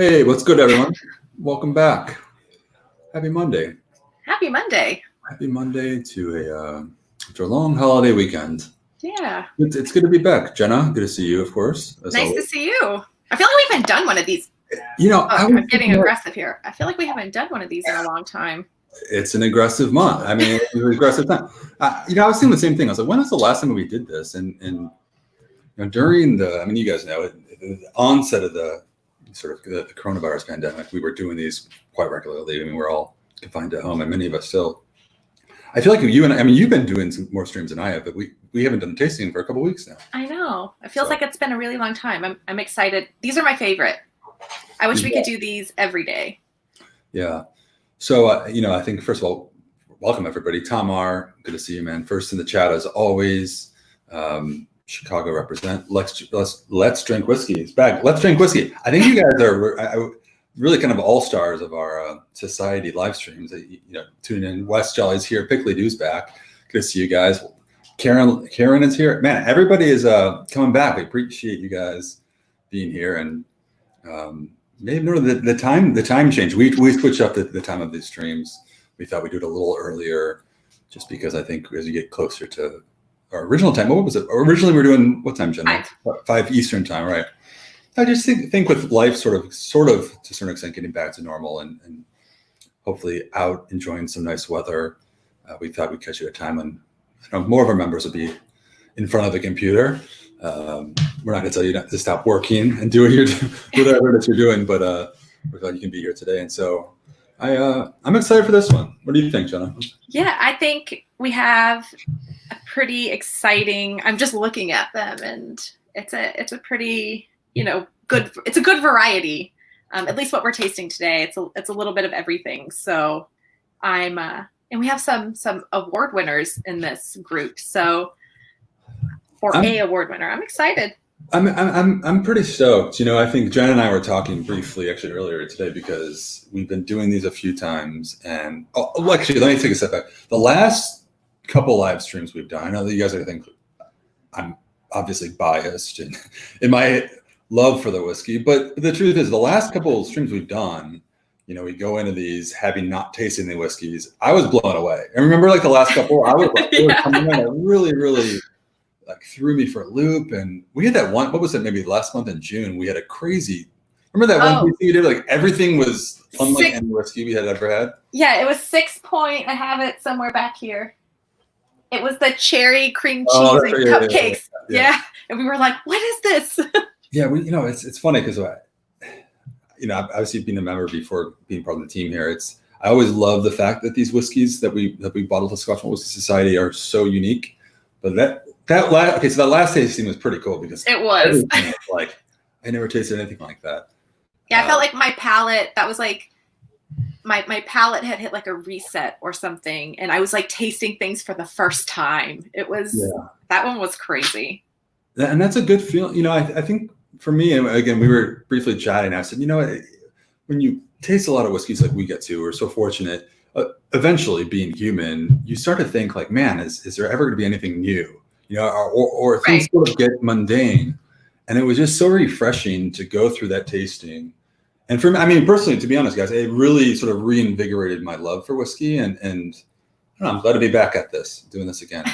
Hey, what's good, everyone? Welcome back. Happy Monday. Happy Monday. Happy Monday to a long holiday weekend. Yeah. It's good to be back. Jenna, good to see you, of course. Nice to see you. I feel like we haven't done one of these. I'm getting aggressive here. I feel like we haven't done one of these in a long time. It's an aggressive month. I mean, it's an aggressive time. I was thinking the same thing. I was like, when was the last time we did this? And during you guys know, the onset of the coronavirus pandemic, we were doing these quite regularly. I mean, we're all confined at home, and many of us still. I feel like you've been doing some more streams than I have, but we haven't done tasting for a couple weeks now. I know. It feels like it's been a really long time. I'm excited. These are my favorite. I wish we could do these every day. Yeah. So, I think, first of all, welcome, everybody. Tom R., good to see you, man. First in the chat, as always. Chicago represent. Let's drink whiskey. It's back. Let's drink whiskey. I think you guys are really kind of all-stars of our society live streams. Tune in. Wes Jolly's here. Pickley Dew's back. Good to see you guys. Karen is here. Man, everybody is coming back. We appreciate you guys being here. And maybe the time change. We switched up the time of these streams. We thought we'd do it a little earlier, just because I think as you get closer to our original time. What was it? Originally, we were doing what time, Jenna? 5 Eastern time, right? I just think with life sort of to a certain extent getting back to normal and hopefully out enjoying some nice weather, we thought we'd catch you at a time when more of our members would be in front of the computer. We're not going to tell you not to stop working and doing whatever that you're doing, but we're glad you can be here today. And so I'm excited for this one. What do you think, Jenna? Yeah, I think we have a pretty exciting. I'm just looking at them, and it's a pretty good. It's a good variety. At least what we're tasting today. It's a little bit of everything. So and we have some award winners in this group. So a award winner. I'm excited. I'm pretty stoked. I think Jen and I were talking briefly actually earlier today, because we've been doing these a few times. And actually, let me take a step back. The last couple live streams we've done, I know that you guys are going to think I'm obviously biased in my love for the whiskey, but the truth is the last couple of streams we've done, we go into these having not tasted the whiskeys. I was blown away. And remember, like the last couple, I was coming in, it really, really threw me for a loop. And we had that one, what was it, maybe last month in June, we had a crazy, remember that one tasting we did, everything was unlike any whiskey we had ever had? Yeah, it was 6 point, I have it somewhere back here. It was the cherry cream cheese and cupcakes. Yeah. And we were like, what is this? Yeah, it's funny because obviously being a member before being part of the team here, I always love the fact that these whiskeys that we bottle to Scotch Malt Whisky Society are so unique. But that last tasting was pretty cool, because it was I never tasted anything like that. Yeah, I felt like my palate, that was like my palate had hit like a reset or something, and I was tasting things for the first time. It was that one was crazy. And that's a good feeling. I think for me, and again, we were briefly chatting. I said, when you taste a lot of whiskeys like we get to, we're so fortunate. Eventually, being human, you start to think man, is there ever going to be anything new? Or things sort of get mundane. And it was just so refreshing to go through that tasting. And for me, personally, to be honest, guys, it really sort of reinvigorated my love for whiskey. And I don't know, I'm glad to be back at doing this again.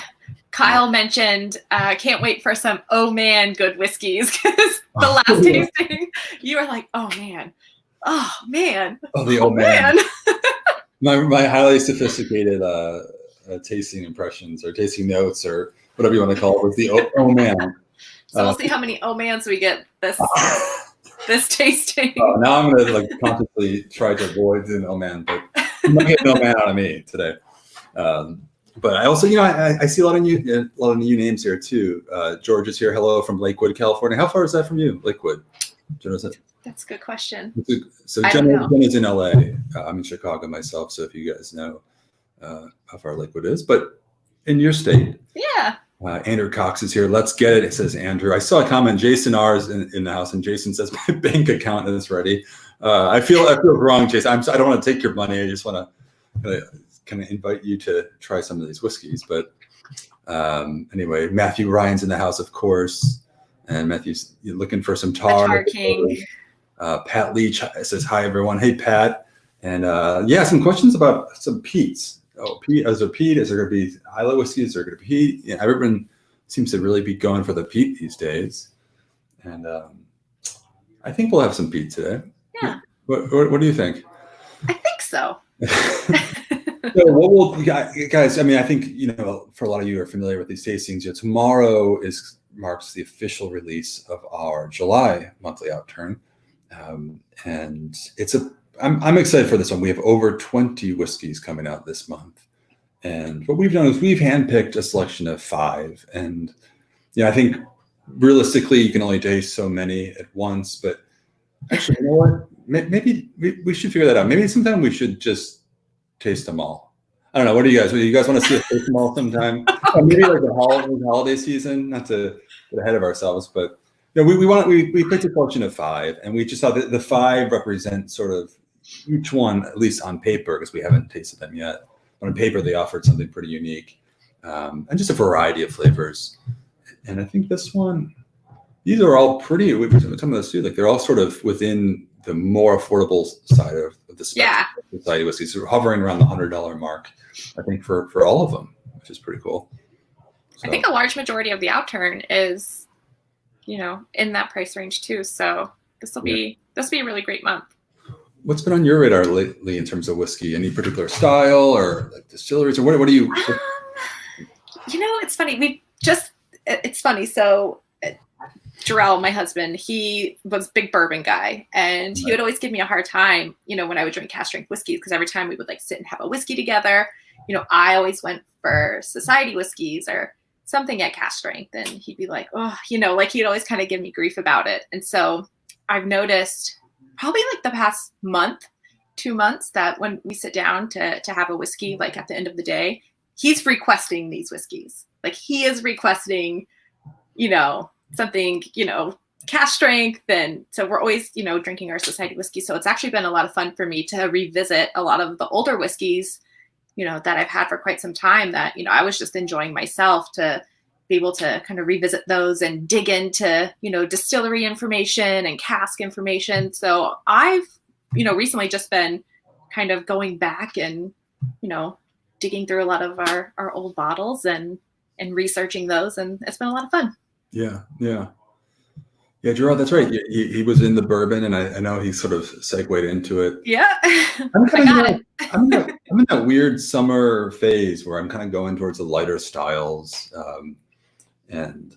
Kyle mentioned, can't wait for some good whiskeys, because the last tasting, you were like, oh man. The old man. my highly sophisticated tasting impressions or tasting notes or whatever you want to call it was the oh man. So we'll see how many mans we get this tasting. Now I'm going to consciously try to avoid an oh man, but you might get an oh man out of me today. But I also, I see a lot of new names here too. George is here. Hello from Lakewood, California. How far is that from you, Lakewood? Jenna, that's a good question. So Jenna's in LA. I'm in Chicago myself. So if you guys know how far Lakewood is, but in your state. Yeah. Andrew Cox is here. Let's get it. It says Andrew. I saw a comment. Jason R is in the house, and Jason says my bank account is ready. I feel wrong, Jason. I don't want to take your money. I just want to kind of invite you to try some of these whiskeys. But anyway, Matthew Ryan's in the house, of course, and Matthew's looking for some tar. King. Pat Leach says, hi, everyone. Hey, Pat. And some questions about some peats. Oh, peat. Is there peat? Is there going to be Islay whiskey? Is there going to be peat? Yeah, everyone seems to really be going for the peat these days. And I think we'll have some peat today. Yeah. What do you think? I think so. So what we'll, guys, I mean, I think, for a lot of you who are familiar with these tastings, tomorrow marks the official release of our July monthly Outturn. And I'm excited for this one. We have over 20 whiskeys coming out this month. And what we've done is we've handpicked a selection of 5. And, I think realistically, you can only taste so many at once. But actually, you know what? Maybe we should figure that out. Maybe sometime we should just taste them all. I don't know. What do you guys want to see us taste them all sometime? Maybe like the holiday season, not to get ahead of ourselves, but we picked a collection of 5, and we just thought that the 5 represent sort of each one, at least on paper, because we haven't tasted them yet. But on paper, they offered something pretty unique, and just a variety of flavors. And I think this one, these are all pretty. Some of those too, like they're all sort of within the more affordable side of the spectrum of society whiskeys. So we're hovering around the $100 mark, I think, for all of them, which is pretty cool. So. I think a large majority of the Outturn is, in that price range too. So this will be a really great month. What's been on your radar lately in terms of whiskey? Any particular style or like distilleries, or what do you? It's funny. It's funny. So Jerez, my husband, he was a big bourbon guy, and he would always give me a hard time, when I would drink cask strength whiskey, because every time we would like sit and have a whiskey together, I always went for society whiskeys or something at cask strength, and he'd be like, oh, like he'd always kind of give me grief about it. And so I've noticed probably like the past month, 2 months, that when we sit down to have a whiskey, like at the end of the day, he's requesting these whiskeys. Like he is requesting, something, cask strength. And so we're always, drinking our society whiskey. So it's actually been a lot of fun for me to revisit a lot of the older whiskeys, that I've had for quite some time that, I was just enjoying myself, to be able to kind of revisit those and dig into, distillery information and cask information. So I've, recently just been kind of going back and, digging through a lot of our old bottles and researching those. And it's been a lot of fun. Yeah. Jerez, that's right. He was in the bourbon, and I know he sort of segued into it. Yeah. I'm in that weird summer phase where I'm kind of going towards the lighter styles, and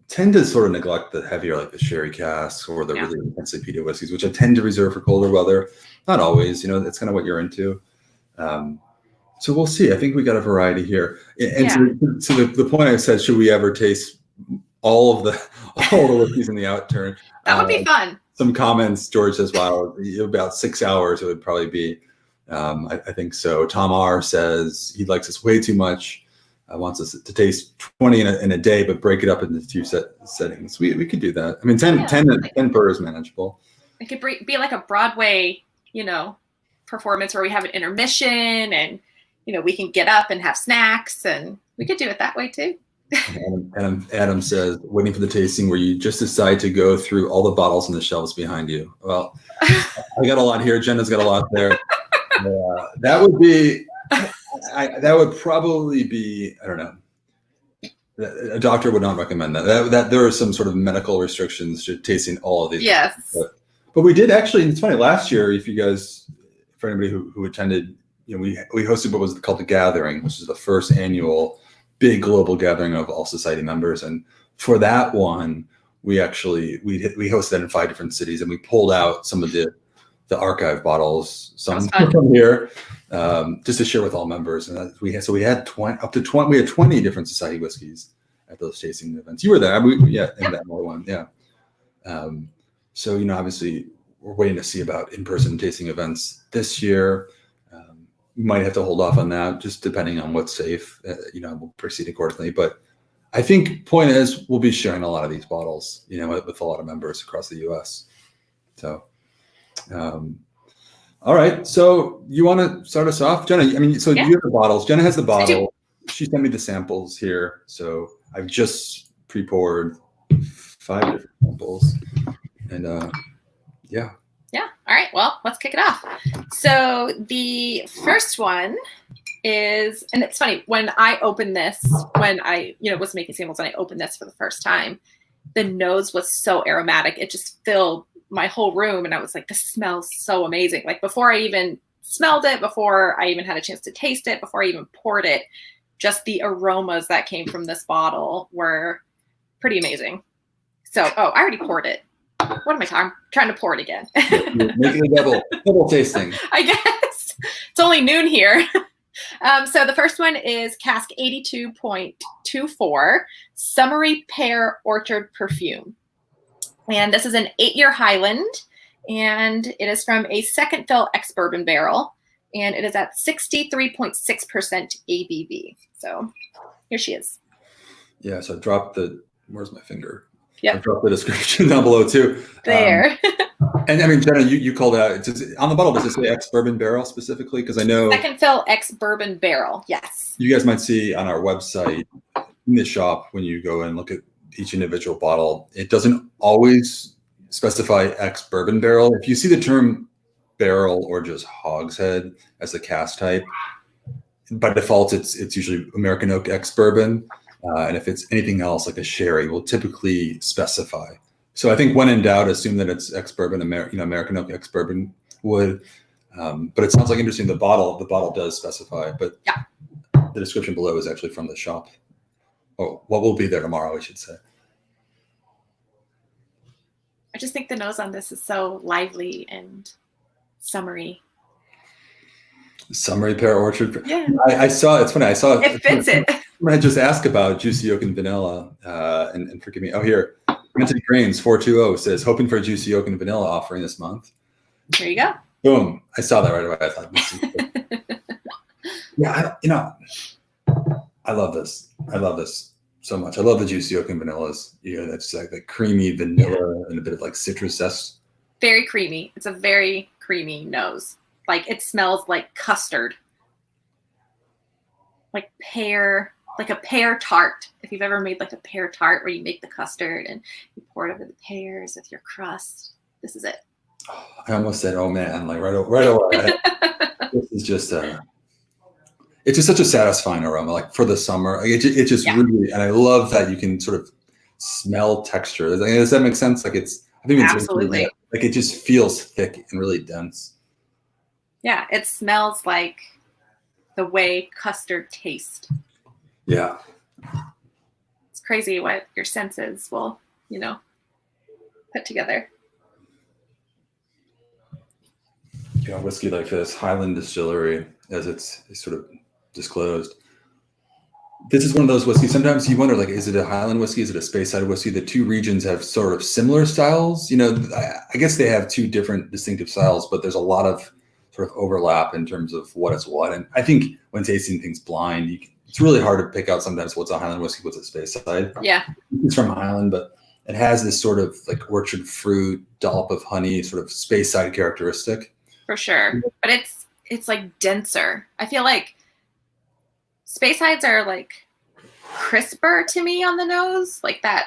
tend to sort of neglect the heavier, like the sherry casks or the really intensely peated whiskeys, which I tend to reserve for colder weather. Not always, it's kind of what you're into. So we'll see. I think we got a variety here. And so the point I said, should we ever taste all the whiskeys in the Outturn? That would be fun. Some comments. George says, wow, about 6 hours it would probably be. I think so. Tom R says he likes us way too much. Wants us to taste 20 in a day, but break it up into 2 settings. We could do that. I mean, 10 per is manageable. It could be like a Broadway, performance where we have an intermission, and we can get up and have snacks, and we could do it that way too. Adam says, waiting for the tasting where you just decide to go through all the bottles on the shelves behind you. Well, I got a lot here. Jenna's got a lot there. That would probably be, I don't know. A doctor would not recommend that. That there are some sort of medical restrictions to tasting all of these. Yes. But we did actually, it's funny, last year, if you guys, for anybody who attended, we hosted what was called the Gathering, which is the first annual big global gathering of all society members. And for that one, we hosted that in 5 different cities, and we pulled out some of the archive bottles, some from here, just to share with all members. And we had 20 different society whiskeys at those tasting events. You were there, in that one, yeah. So obviously we're waiting to see about in-person tasting events this year. We might have to hold off on that, just depending on what's safe. We'll proceed accordingly. But I think point is we'll be sharing a lot of these bottles, with a lot of members across the U.S. So, all right. So you want to start us off, Jenna? You have the bottles. Jenna has the bottle. She sent me the samples here, so I've just pre-poured 5 different samples, and right, well, let's kick it off. So the first one is, and it's funny, when I opened this, when I, was making samples and I opened this for the first time, the nose was so aromatic. It just filled my whole room. And I was like, this smells so amazing. Like before I even smelled it, before I even had a chance to taste it, before I even poured it, just the aromas that came from this bottle were pretty amazing. So, I already poured it. What am I talking? I'm trying to pour it again. Making a double tasting. I guess. It's only noon here. So the first one is Cask 82.24 Summery Pear Orchard Perfume. And this is an 8-year Highland, and it is from a second fill ex-bourbon barrel, and it is at 63.6% ABV. So here she is. Yeah, so I dropped where's my finger? Yep. I dropped the description down below too. There. And I mean, Jenna, you called out, on the bottle, does it say ex-bourbon barrel specifically? Because I know second fill ex-bourbon barrel, yes. You guys might see on our website in the shop when you go and look at each individual bottle, it doesn't always specify ex-bourbon barrel. If you see the term barrel or just hogshead as the cask type, by default, it's usually American oak ex-bourbon. And if it's anything else like a sherry, we'll typically specify. So I think when in doubt, assume that it's ex-bourbon, American oak ex-bourbon wood. But it sounds like interesting. The bottle does specify, but yeah, the description below is actually from the shop. Oh, what will be there tomorrow, I should say. I just think the nose on this is so lively and summery. Summery pear orchard. Yeah. I saw, it's funny, I saw it fits it. I just asked about juicy oak and vanilla, and forgive me. Oh, here, Anthony Cranes 420 says, hoping for a juicy oak and vanilla offering this month. There you go. Boom! I saw that right away. I thought, yeah, I love this. I love this so much. I love the juicy oak and vanillas. That's like the creamy vanilla and a bit of like citrus zest. Very creamy. It's a very creamy nose. Like it smells like custard, like pear. Like a pear tart. If you've ever made like a pear tart where you make the custard and you pour it over the pears with your crust, this is it. Oh, I almost said, "Oh man!" Like right away. This is just it's just such a satisfying aroma. Like for the summer, like it just really, and I love that you can sort of smell texture. Like, does that make sense? Like I think it's absolutely. Like it just feels thick and really dense. Yeah, it smells like the way custard tastes. Yeah. It's crazy what your senses will, put together. Whiskey like this, Highland Distillery, as it's sort of disclosed. This is one of those whiskeys. Sometimes you wonder, like, is it a Highland whiskey? Is it a Speyside whiskey? The two regions have sort of similar styles. I guess they have two different distinctive styles, but there's a lot of sort of overlap in terms of what is what. And I think when tasting things blind, it's really hard to pick out sometimes what's a Highland whiskey, what's a Speyside. Yeah. It's from Highland, but it has this sort of like orchard fruit, dollop of honey, sort of Speyside characteristic. For sure. But it's like denser. I feel like Speysides are like crisper to me on the nose. Like that.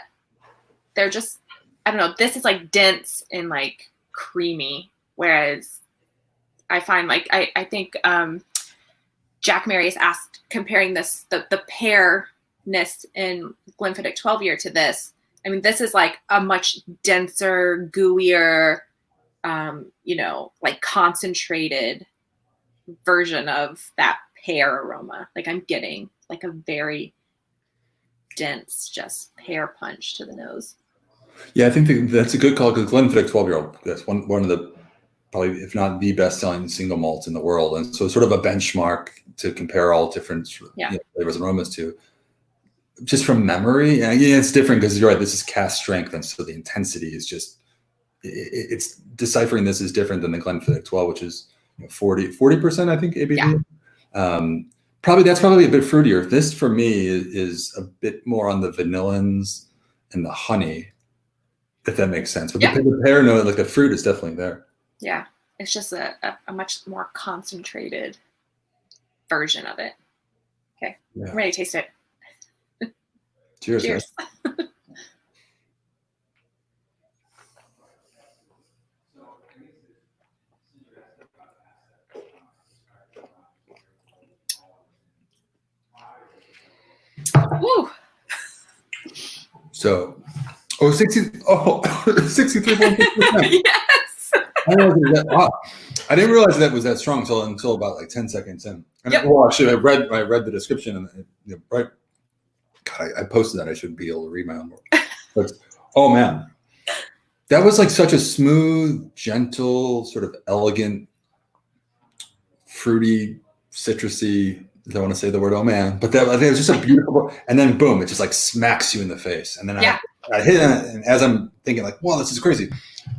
They're just, I don't know. This is like dense and like creamy. Whereas I find like, I think, Jack Marius asked, comparing this, the pearness in Glenfiddich 12-year to this. I mean, this is like a much denser, gooier, like concentrated version of that pear aroma. Like I'm getting like a very dense, just pear punch to the nose. Yeah, I think that's a good call because Glenfiddich 12-year, that's one of the probably, if not the best-selling single malts in the world, and so sort of a benchmark to compare all different flavors and aromas to. Just from memory, and it's different because you're right. This is cask strength, and so the intensity is just it's deciphering this is different than the Glenfiddich 12, which is 40%, I think ABV. Yeah. That's probably a bit fruitier. This for me is a bit more on the vanillins and the honey, if that makes sense. But the pear note, like the fruit, is definitely there. Yeah, it's just a much more concentrated version of it. Okay, I'm ready to taste it. Cheers. Cheers. Woo. So, 63.6%. Yes. I didn't realize that was that strong until about like 10 seconds in. And well, actually, I read the description and right. God, I posted that. I should be able to read my own work. But oh man, that was like such a smooth, gentle, sort of elegant, fruity, citrusy. I don't want to say the word "oh man," but I think it was just a beautiful. And then boom, it just like smacks you in the face. And then I hit it, and as I'm thinking like, "Wow, this is crazy,"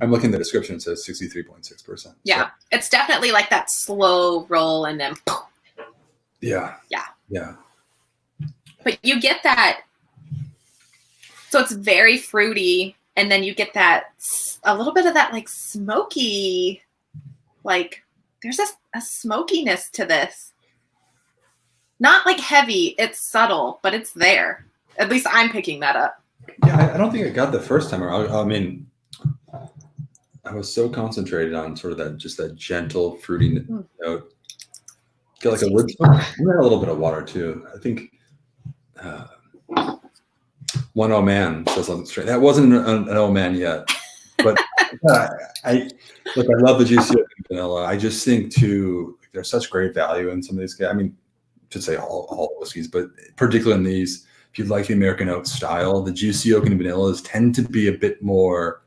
I'm looking at the description. It says 63.6%. Yeah, it's definitely like that slow roll, and then. Yeah. But you get that. So it's very fruity, and then you get that a little bit of that like smoky, like there's a smokiness to this. Not like heavy, it's subtle, but it's there. At least I'm picking that up. Yeah, I don't think I got the first time. I mean, I was so concentrated on sort of that gentle, fruity note. Get like a wood smoke. I had a little bit of water too. I think one oh man says something straight. That wasn't an oh man yet, but I love the juicy vanilla. I just think too there's such great value in some of these. I mean, I should say all the whiskeys, but particularly in these, if you like the American oak style, the juicy oak and vanillas tend to be a bit more.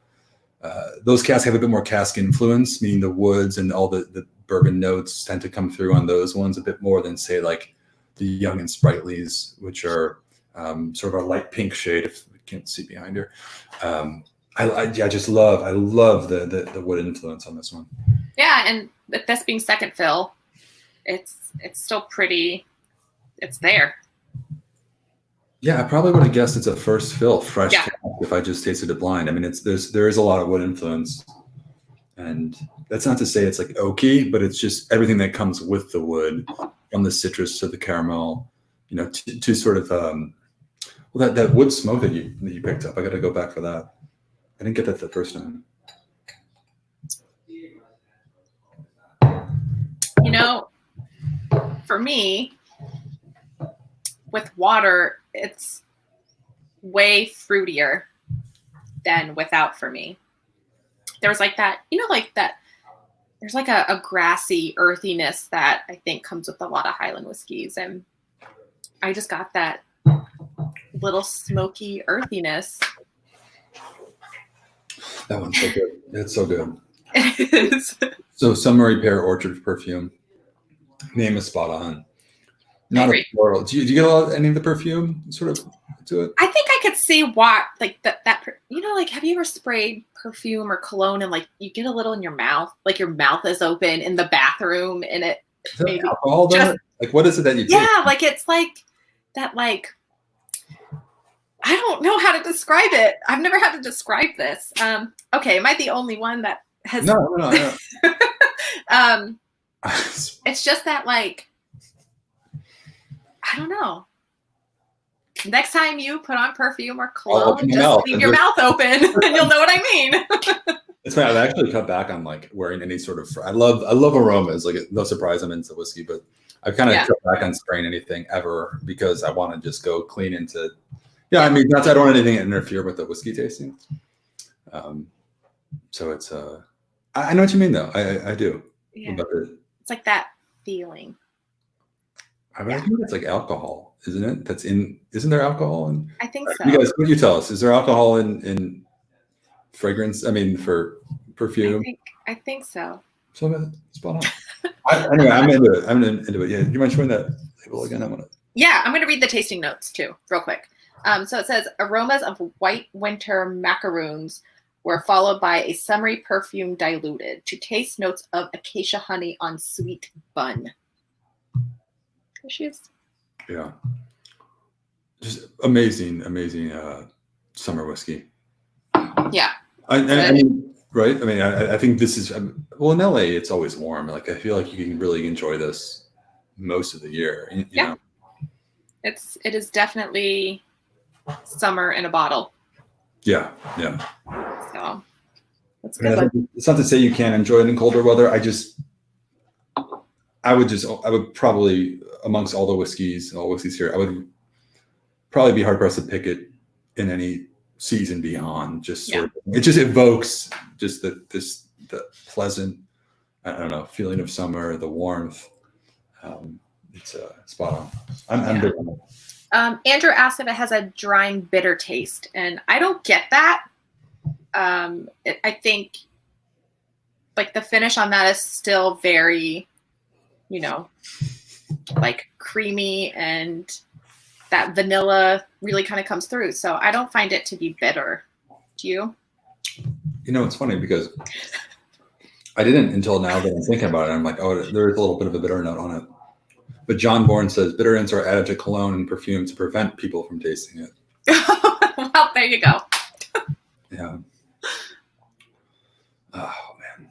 Those casks have a bit more cask influence, meaning the woods and all the bourbon notes tend to come through on those ones a bit more than say like the Young and Sprightlies, which are sort of a light pink shade. If you can't see behind her, I love the wood influence on this one. Yeah, and with this being second fill, it's still pretty. It's there. Yeah, I probably would have guessed it's a first fill fresh if I just tasted it blind. I mean, there is a lot of wood influence, and that's not to say it's like oaky, but it's just everything that comes with the wood, from the citrus to the caramel, to sort of that wood smoke that you picked up. I got to go back for that. I didn't get that the first time. For me, with water, it's way fruitier than without for me. There's like that, there's like a grassy earthiness that I think comes with a lot of Highland whiskeys. And I just got that little smoky earthiness. That one's so good. It's so good. It is. So Summery Pear Orchard perfume. Name is spot on. Not a floral. Do you get any of the perfume sort of to it? I think I could see what like that like have you ever sprayed perfume or cologne and like you get a little in your mouth, like your mouth is open in the bathroom and it maybe alcohol there? Like what is it that you take? Yeah, like it's like that like I don't know how to describe it. I've never had to describe this. Okay, am I the only one that has No. It's just that like I don't know. Next time you put on perfume or cologne, just leave your mouth open and you'll know what I mean. It's funny. I've actually cut back on like wearing any sort of. I love aromas. Like no surprise, I'm into whiskey, but I've kind of cut back on spraying anything ever because I want to just go clean into. Yeah, I mean, I don't want anything to interfere with the whiskey tasting. So it's I know what you mean though. I do. Yeah. It's like that feeling. I think it's like alcohol, isn't it? Isn't there alcohol in? I think so. You guys, what do you tell us? Is there alcohol in fragrance? I mean, for perfume? I think so. So spot on. Anyway, I'm into it. Yeah. Do you mind showing that label again? I'm going to read the tasting notes too, real quick. So it says aromas of white winter macaroons were followed by a summery perfume diluted to taste notes of acacia honey on sweet bun. There she is. Yeah. Just amazing summer whiskey. Yeah. I mean, right? I mean, I think this is, well, in LA, it's always warm. Like, I feel like you can really enjoy this most of the year. You know? It is definitely summer in a bottle. Yeah. So that's good. It's not to say you can't enjoy it in colder weather. I would probably, amongst all whiskeys here, I would probably be hard pressed to pick it in any season beyond. Just sort of, it just evokes just the pleasant, I don't know, feeling of summer, the warmth. It's spot on. I'm big on it. Andrew asked if it has a drying bitter taste, and I don't get that. I think like the finish on that is still very, you know, like creamy, and that vanilla really kind of comes through. So I don't find it to be bitter. Do you? You know, it's funny because I didn't until now that I'm thinking about it. I'm like, oh, there's a little bit of a bitter note on it. But John Bourne says bitter ends are added to cologne and perfume to prevent people from tasting it. Well, there you go. Yeah. Oh, man.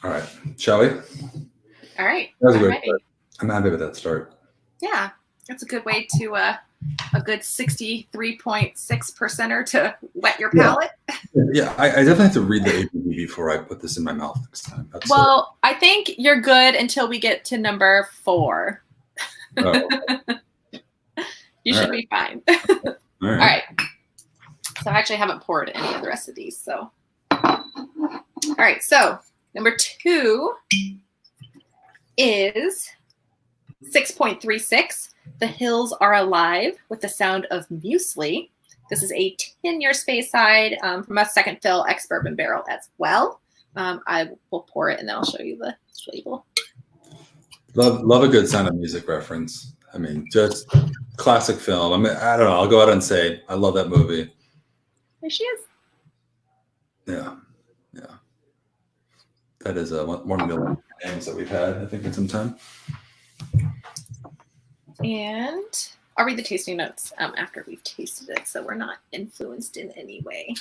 All right. Shall we? All right. That was a great start. I'm happy with that start. Yeah. That's a good way to a good 63.6%er to wet your palate. Yeah, I definitely have to read the ABV before I put this in my mouth next time. I think you're good until we get to number 4. Oh. You should be fine. All right. So I actually haven't poured any of the rest of these. So, all right. So number 2 is 6.36. The Hills Are Alive with the Sound of Muesli. This is a 10-year Speyside from a second fill ex-bourbon barrel as well. I will pour it and then I'll show you the label. Love a good Sound of Music reference. I mean, just classic film. I mean, I don't know. I'll go out and say I love that movie. There she is. Yeah. That is one of the names that we've had, I think, in some time. And I'll read the tasting notes after we've tasted it, so we're not influenced in any way.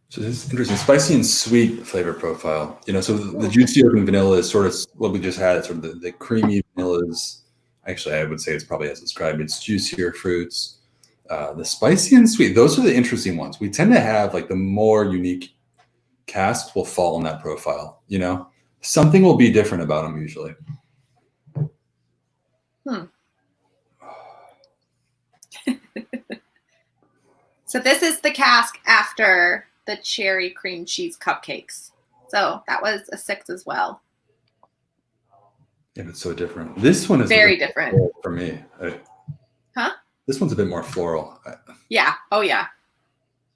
So this is interesting. Spicy and sweet flavor profile. You know, so the juicy oak and vanilla is sort of what we just had. Sort of the creamy vanilla is, actually, I would say it's probably as described. It's juicier fruits. The spicy and sweet, those are the interesting ones. We tend to have like the more unique casks will fall in that profile. You know, something will be different about them usually. So this is the cask after the cherry cream cheese cupcakes. So that was a 6 as well. Yeah, but so different. This one is very different for me. Huh? This one's a bit more floral. Yeah. Oh yeah.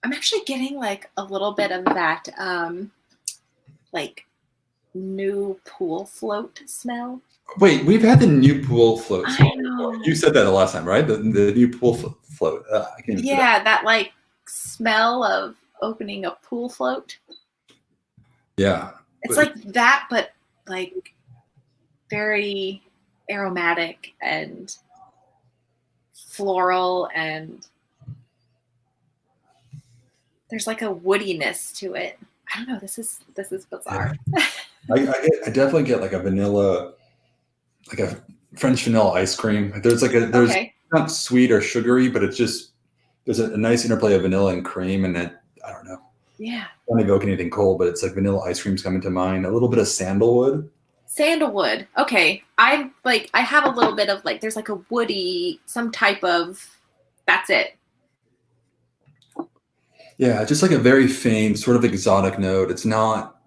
I'm actually getting like a little bit of that like new pool float smell. Wait, we've had the new pool float. I know. You said that the last time, right? The new pool float. I can't even that like smell of opening a pool float. Yeah. It's like that, but like very aromatic and floral, and there's like a woodiness to it. I don't know. This is bizarre. I definitely get like a vanilla, like a French vanilla ice cream. There's not sweet or sugary, but it's just there's a nice interplay of vanilla and cream, and it, I don't know. Yeah. Don't evoke anything cold, but it's like vanilla ice cream's coming to mind. A little bit of sandalwood. Sandalwood. Okay. I have a little bit of like there's like a woody, some type of, that's it. Yeah, just like a very faint, sort of exotic note. It's not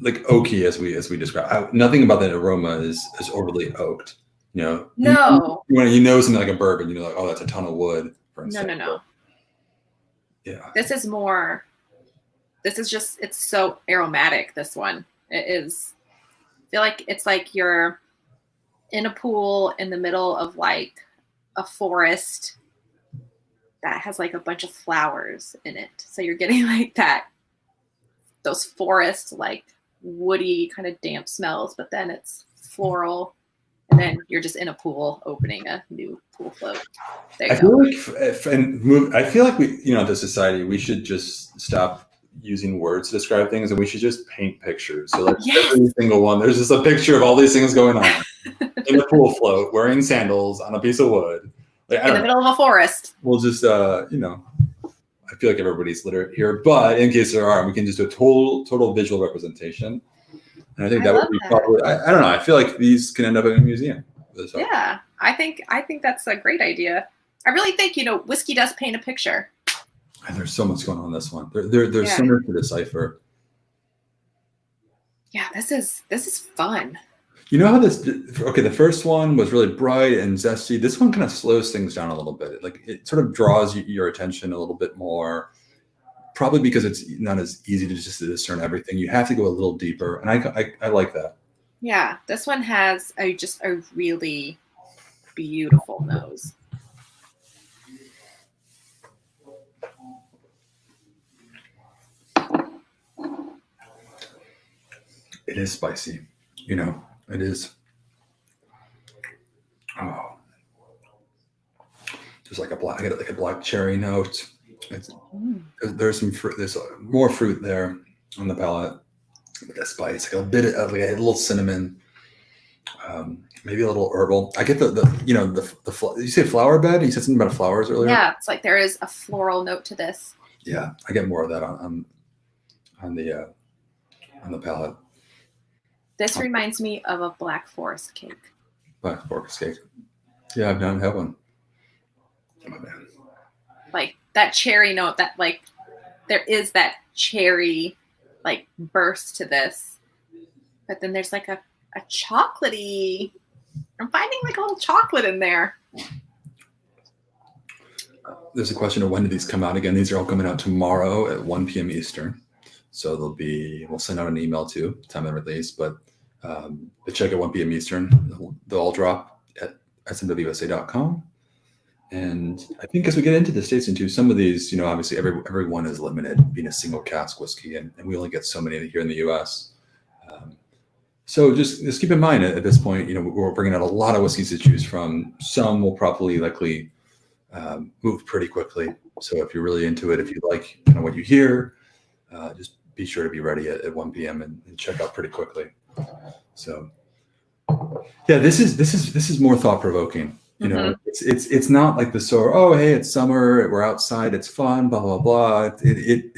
like oaky as we describe. Nothing about that aroma is overly oaked. You know. No. You know something like a bourbon, you know, like, oh, that's a ton of wood. For instance. No. Yeah. This is just, it's so aromatic. This one, it is. I feel like it's like you're in a pool in the middle of like a forest that has like a bunch of flowers in it. So you're getting like those forest, like woody kind of damp smells, but then it's floral. And then you're just in a pool opening a new pool float. There you go. I feel like we, you know, the society, we should just stop using words to describe things, and we should just paint pictures. So like every single one, there's just a picture of all these things going on in a pool float, wearing sandals on a piece of wood. Like, in the middle of a forest. We'll just, you know, I feel like everybody's literate here, but in case there are, we can just do a total visual representation. And I think I that would love be that. probably, I don't know. I feel like these can end up in a museum. So, Yeah, I think that's a great idea. I really think, whiskey does paint a picture. and there's so much going on in this one. There's Yeah. so much to decipher. Yeah, this is fun. You know how the first one was really bright and zesty. This one kind of slows things down a little bit. Like it sort of draws your attention a little bit more, probably because it's not as easy to just discern everything. You have to go a little deeper. And I like that. Yeah, this one has just a really beautiful nose. It is spicy. It is. Oh, there's like I get like a black cherry note. There's some fruit. There's more fruit there on the palate. With that spice, like a bit of like a little cinnamon, maybe a little herbal. I get you say flower bed. You said something about flowers earlier. Yeah, it's like there is a floral note to this. Yeah, I get more of that on the palate. This reminds me of a Black Forest cake. Black Forest cake. Yeah, I've not had one. Oh man. Like that cherry note, that like there is that cherry like burst to this, but then there's like a chocolatey. I'm finding like a little chocolate in there. There's a question of when do these come out again? These are all coming out tomorrow at 1 p.m. Eastern. So we'll send out an email too, time of release, but check at 1 p.m. Eastern. They'll all drop at smwsa.com. And I think as we get into the States into some of these, obviously everyone is limited being a single cask whiskey, and we only get so many here in the US. So just keep in mind at this point, we're bringing out a lot of whiskeys to choose from. Some will probably likely move pretty quickly. So if you're really into it, if you like what you hear, just be sure to be ready at 1 p.m. and check out pretty quickly. So yeah, this is more thought provoking. It's not like hey, it's summer, we're outside, it's fun, blah blah blah. It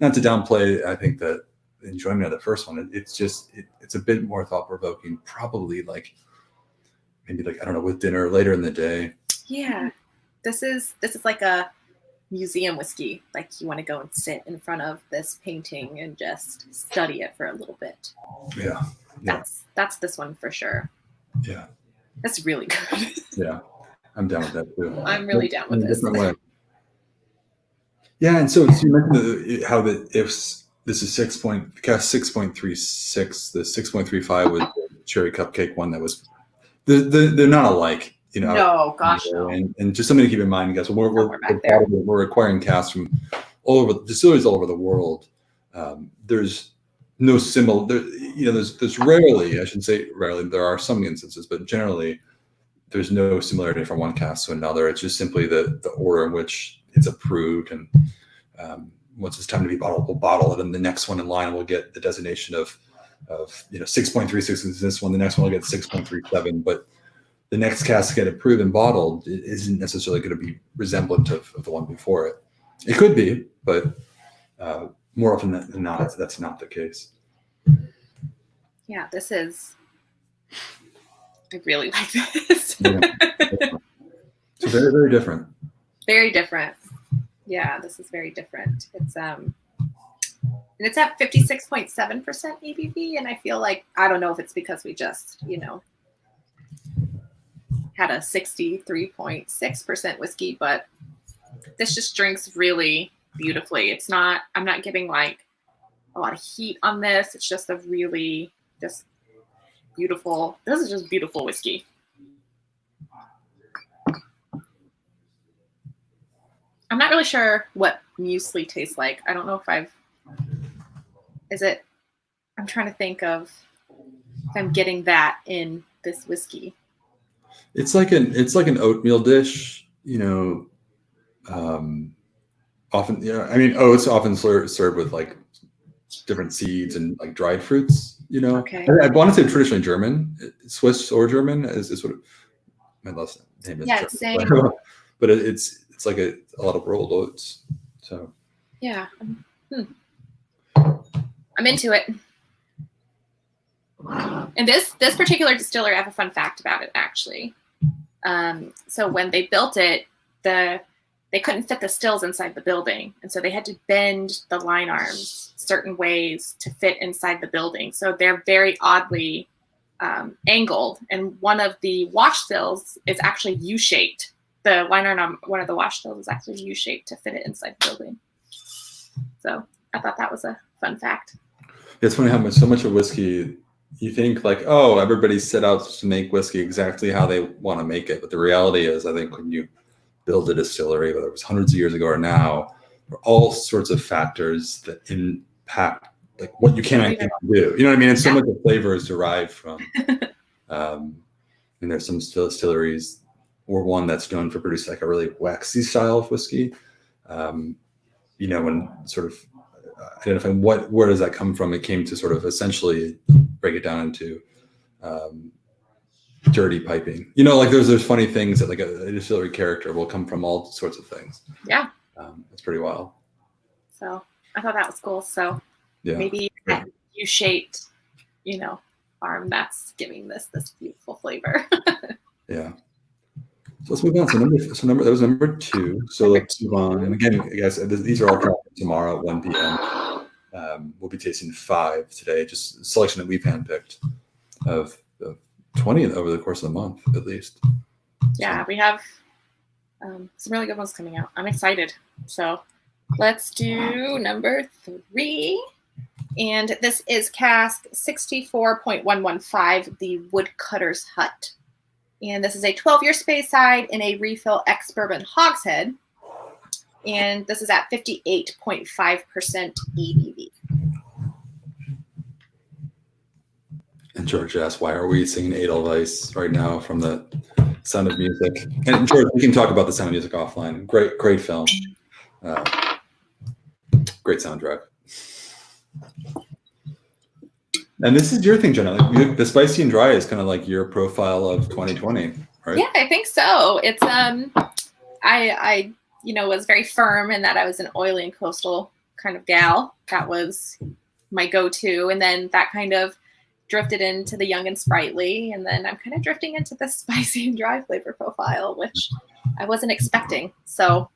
not to downplay, I think, the enjoyment of the first one. It's a bit more thought provoking. Probably maybe I don't know, with dinner later in the day. Yeah, this is like a museum whiskey. Like you want to go and sit in front of this painting and just study it for a little bit. Yeah. That's this one for sure. Yeah. That's really good. Yeah, I'm down with that too. I'm really down with this. Yeah, and so you mentioned how if this is 6.36, the 6.35 was the cherry cupcake one that was they're not alike, No, gosh, no. And just something to keep in mind, guys. We're acquiring casks from all over distilleries all over the world. There's no similar. There's rarely, I shouldn't say rarely. There are some instances, but generally, there's no similarity from one cask to another. It's just simply the order in which it's approved, and once it's time to be bottled, we'll bottle it, and the next one in line will get the designation of 6.36 is this one. The next one will get 6.37, but the next cask get approved and bottled isn't necessarily going to be resemblant of the one before it. It could be, but more often than not, that's not the case. Yeah, this is. I really like this. Yeah. So very, very different. Very different. Yeah, this is very different. It's and it's at 56.7% ABV, and I feel like I don't know if it's because we just had a 63.6% whiskey, but this just drinks really beautifully. I'm not getting like a lot of heat on this. It's just a really just beautiful. This is just beautiful whiskey. I'm not really sure what muesli tastes like. I don't know if I'm trying to think of if I'm getting that in this whiskey. It's like an oatmeal dish, often, oats often served with like different seeds and like dried fruits, Okay. I want to say traditionally German, Swiss or German is what my last name is. Yeah, it's same. But it's like a lot of rolled oats. So yeah. I'm into it. And this particular distillery, I have a fun fact about it actually. So when they built it, they couldn't fit the stills inside the building, and so they had to bend the line arms certain ways to fit inside the building. So they're very oddly angled, and one of the wash stills is actually U-shaped. The line arm on one of the wash stills is actually U-shaped to fit it inside the building. So I thought that was a fun fact. It's funny how so much of whiskey, you think like, oh, everybody set out to make whiskey exactly how they want to make it. But the reality is, I think when you build a distillery, whether it was hundreds of years ago or now, there are all sorts of factors that impact like what you can actually do. You know what I mean? And so much of flavor is derived from, and there's some distilleries or one that's known for producing like a really waxy style of whiskey. You know, when sort of identifying where does that come from, it came to sort of essentially break it down into dirty piping. You know, like there's funny things that like a distillery character will come from all sorts of things. Yeah. It's pretty wild. So I thought that was cool. So yeah, maybe that U-shaped, you know, arm that's giving this beautiful flavor. Yeah. So let's move on. So that was number 2. So let's move on. And again, guys, these are all tracking tomorrow at 1 p.m. We'll be tasting 5 today, just a selection that we've handpicked of 20 over the course of the month, at least. Yeah, we have some really good ones coming out. I'm excited. So let's do number 3. And this is Cask 64.115, the Woodcutter's Hut. And this is a 12-year Speyside in a refill ex-bourbon hogshead. And this is at 58.5% ABV. And George asked, why are we singing Edelweiss right now from the Sound of Music? And George, we can talk about the Sound of Music offline. Great film. Great soundtrack. And this is your thing, Jenna. Like, the spicy and dry is kind of like your profile of 2020, right? Yeah, I think so. It's I was very firm in that I was an oily and coastal kind of gal. That was my go-to, and then that kind of drifted into the young and sprightly, and then I'm kind of drifting into the spicy and dry flavor profile, which I wasn't expecting. So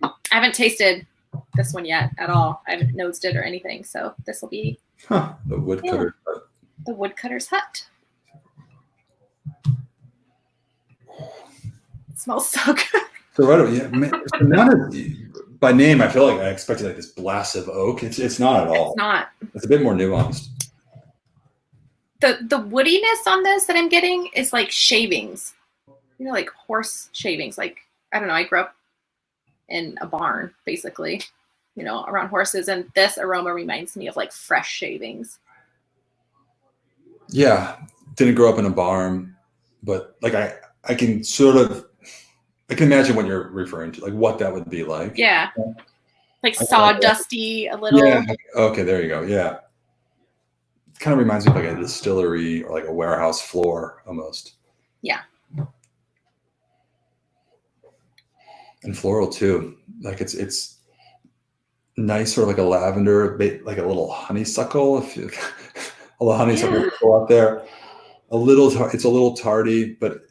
I haven't tasted this one yet at all. I haven't nosed it or anything. So this will be the Woodcutter. Yeah, the Woodcutter's Hut. It smells so good. So right, yeah, so now by name, I feel like I expected like this blast of oak. It's not at all. It's not. It's a bit more nuanced. The woodiness on this that I'm getting is like shavings, you know, like horse shavings. Like, I don't know, I grew up in a barn, basically, you know, around horses, and this aroma reminds me of like fresh shavings. Yeah, didn't grow up in a barn, but like I can imagine what you're referring to, like what that would be like. Yeah, like sawdusty a little. Yeah. Okay, there you go. Yeah. It kind of reminds me of like a distillery or like a warehouse floor almost. Yeah. And floral too. Like it's nice, sort of like a lavender, like a little honeysuckle. If you, all the honeysuckle people out there, it's a little tardy, but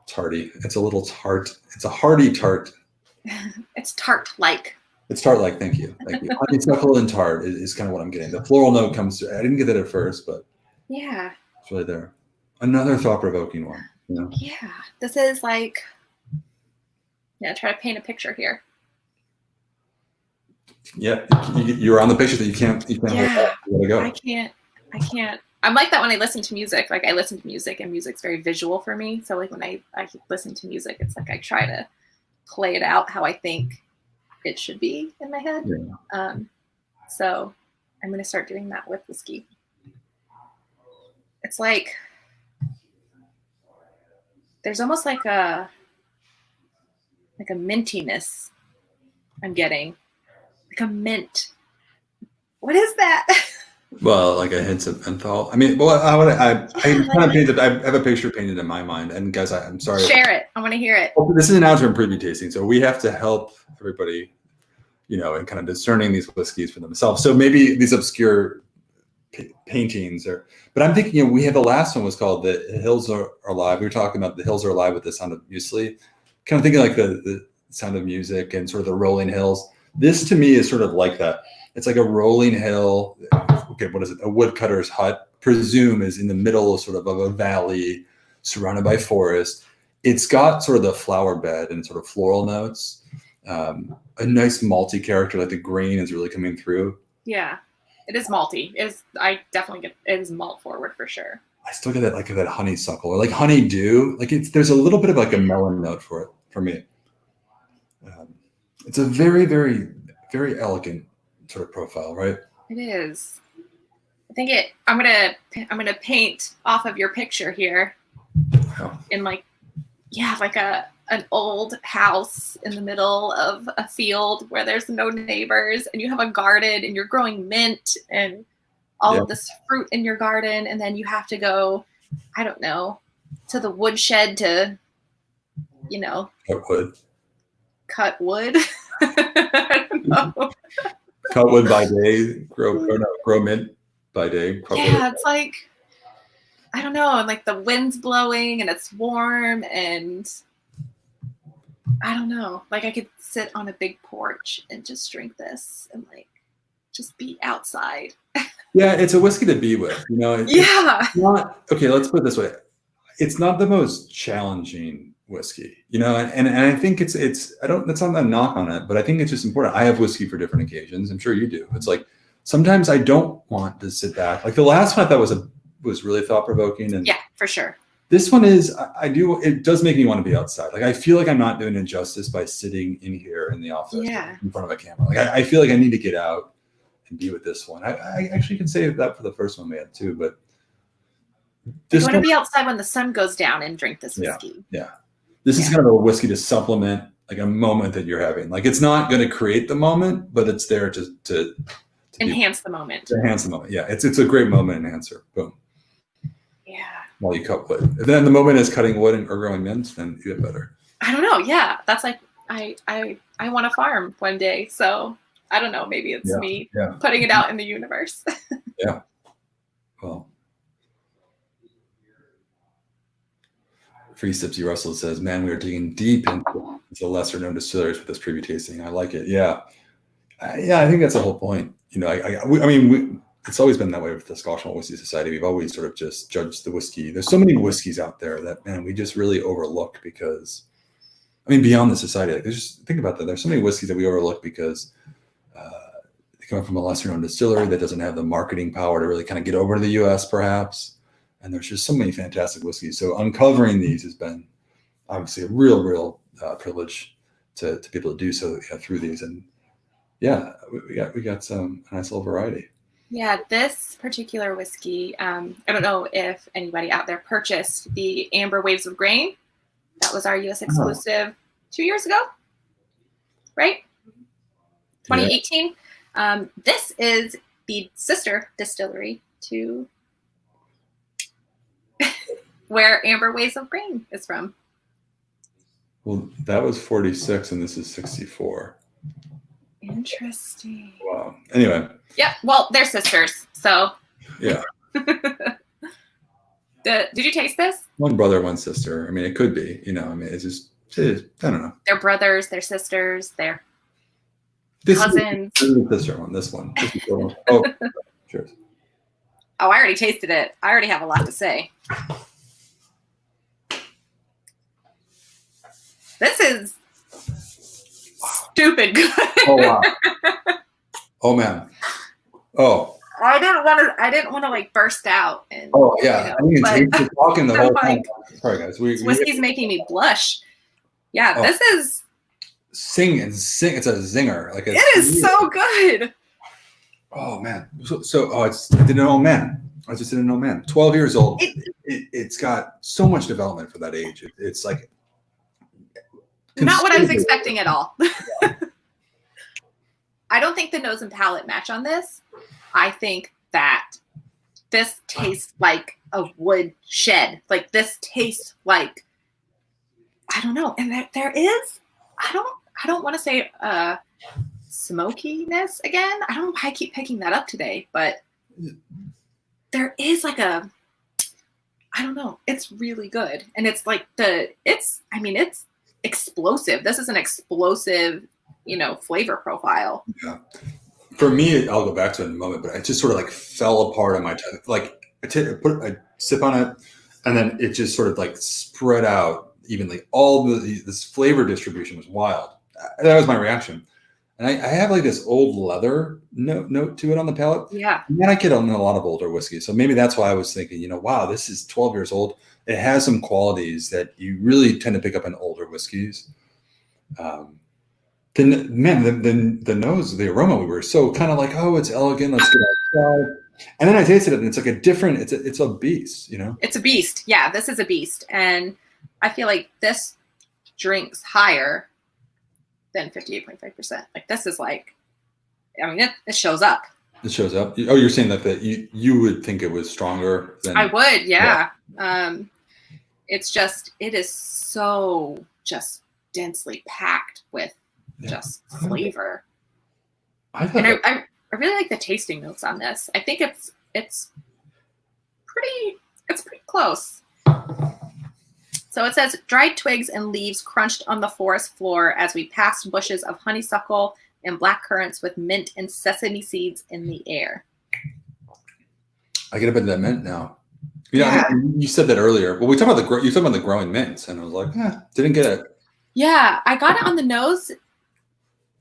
tardy. It's a little tart. It's a hearty tart. It's tart-like. It's tart-like. Thank you. Honeysuckle and tart is kind of what I'm getting. The floral note comes through. I didn't get that at first, but yeah, it's really there. Another thought-provoking one. You know? Yeah, this is like, try to paint a picture here. Yeah, you're on the picture that you can't. Yeah, you go. I can't. I'm like that when I listen to music. Like I listen to music, and music's very visual for me. So like when I listen to music, it's like I try to play it out how I think it should be in my head. Yeah. So I'm going to start doing that with whiskey. It's like there's almost like a mintiness I'm getting, like a mint. What is that? Well, like a hint of menthol. I mean, well, I have a picture painted in my mind. And guys, I'm sorry. Share it. I want to hear it. This is an Outturn preview tasting, so we have to help everybody, in kind of discerning these whiskeys for themselves. So maybe these obscure paintings, but I'm thinking, you know, we had the last one was called The Hills Are Alive. We were talking about The Hills Are Alive with the sound of muesli, kind of thinking like the sound of music and sort of the rolling hills. This to me is sort of like that. It's like a rolling hill. Okay, what is it? A woodcutter's hut, presume, is in the middle of sort of a valley surrounded by forest. It's got sort of the flower bed and sort of floral notes. A nice malty character, like the grain is really coming through. Yeah, it is malty. I definitely get it is malt forward for sure. I still get that honeysuckle or like honeydew. Like there's a little bit of like a melon note for it for me. It's a very, very, very elegant sort of profile, right? It is. I think I'm gonna paint off of your picture here in like an old house in the middle of a field where there's no neighbors and you have a garden and you're growing mint and all of this fruit in your garden, and then you have to go, I don't know, to the woodshed to, you know, cut wood. I don't know. Cut wood by day, grow mint by day. Yeah, it's like, I don't know, and like the wind's blowing and it's warm and I don't know. Like I could sit on a big porch and just drink this and like just be outside. Yeah, it's a whiskey to be with, you know. It's not, okay, let's put it this way. It's not the most challenging whiskey, you know, and I think it's that's not a knock on it, but I think it's just important. I have whiskey for different occasions. I'm sure you do. It's like sometimes I don't want to sit back. Like the last one I thought was really thought-provoking, and yeah, for sure. This one is, it does make me want to be outside. Like I feel like I'm not doing it justice by sitting in here in the office in front of a camera. Like I feel like I need to get out and be with this one. I actually can say that for the first one we had too, but you want to be outside when the sun goes down and drink this whiskey. Yeah. This is kind of a whiskey to supplement like a moment that you're having. Like it's not going to create the moment, but it's there to enhance the moment. To enhance the moment. Yeah. It's a great moment enhancer. Boom. Yeah. While you cut wood. If then the moment is cutting wood or growing mint, then you get better. I don't know. Yeah. That's like, I want to farm one day. So I don't know. Maybe it's me putting it out in the universe. Yeah. Well, Free Sipsy Russell says, man, we are digging deep into lesser known distilleries with this preview tasting. I like it. Yeah. I think that's the whole point. You know, I mean, it's always been that way with the Scotch Malt Whiskey Society. We've always sort of just judged the whiskey. There's so many whiskeys out there that, man, we just really overlook because, I mean, beyond the society, like think about that. There's so many whiskeys that we overlook because they come from a lesser known distillery that doesn't have the marketing power to really kind of get over to the US perhaps. And there's just so many fantastic whiskeys. So uncovering these has been obviously a real privilege to be able to do so through these. And yeah, we got some nice little variety. Yeah, this particular whiskey, I don't know if anybody out there purchased the Amber Waves of Grain. That was our US exclusive 2 years ago, right? 2018. Yeah. This is the sister distillery to where Amber Waves of Grain is from. Well, that was 46 and this is 64. Interesting. Wow. Anyway. Yeah. Well, they're sisters. So. Yeah. Did you taste this? One brother, one sister. I mean, it could be, you know, I mean, I don't know. They're brothers, they're sisters, they're cousins. This is the sister one, this one. Oh, cheers. Oh, I already tasted it. I already have a lot to say. This is stupid good. Oh wow. Oh man. Oh. I didn't want to like burst out and yeah. You know, I mean, you're talking the whole time. Sorry guys. Whiskey's making me blush. Yeah, this is sing. It's a zinger. Like it is so good. Oh man. I didn't know, man. I just didn't know, man. 12 years old. It's got so much development for that age. It's like not what I was expecting at all. Yeah. I don't think the nose and palate match on this. I think that this tastes like a wood shed. Like this tastes like, I don't know. And there is, I don't want to say smokiness again. I don't know why I keep picking that up today, but there is like a, I don't know, it's really good. And it's like it's explosive. This is an explosive, flavor profile. Yeah. For me, I'll go back to it in a moment, but it just sort of like fell apart on my tongue. Like I sip on it, and then it just sort of like spread out evenly. All this flavor distribution was wild. That was my reaction. And I have like this old leather note to it on the palate. Yeah. And then I get on a lot of older whiskey. So maybe that's why I was thinking, wow, this is 12 years old. It has some qualities that you really tend to pick up in older whiskeys. Then the nose, the aroma, we were so kind of like, oh, it's elegant. Let's get outside. And then I tasted it, and it's like a different. It's a beast, It's a beast. Yeah, this is a beast, and I feel like this drinks higher than 58.5%. Like this is like, it shows up. It shows up. Oh, you're saying that you would think it was stronger than I would, yeah. It is so just densely packed with just flavor. I really like the tasting notes on this. I think it's pretty close. So it says dried twigs and leaves crunched on the forest floor as we passed bushes of honeysuckle and black currants with mint and sesame seeds in the air. I get a bit of that mint now. You said that earlier. Well, you talked about the growing mints, and I was like, didn't get it. Yeah, I got it on the nose.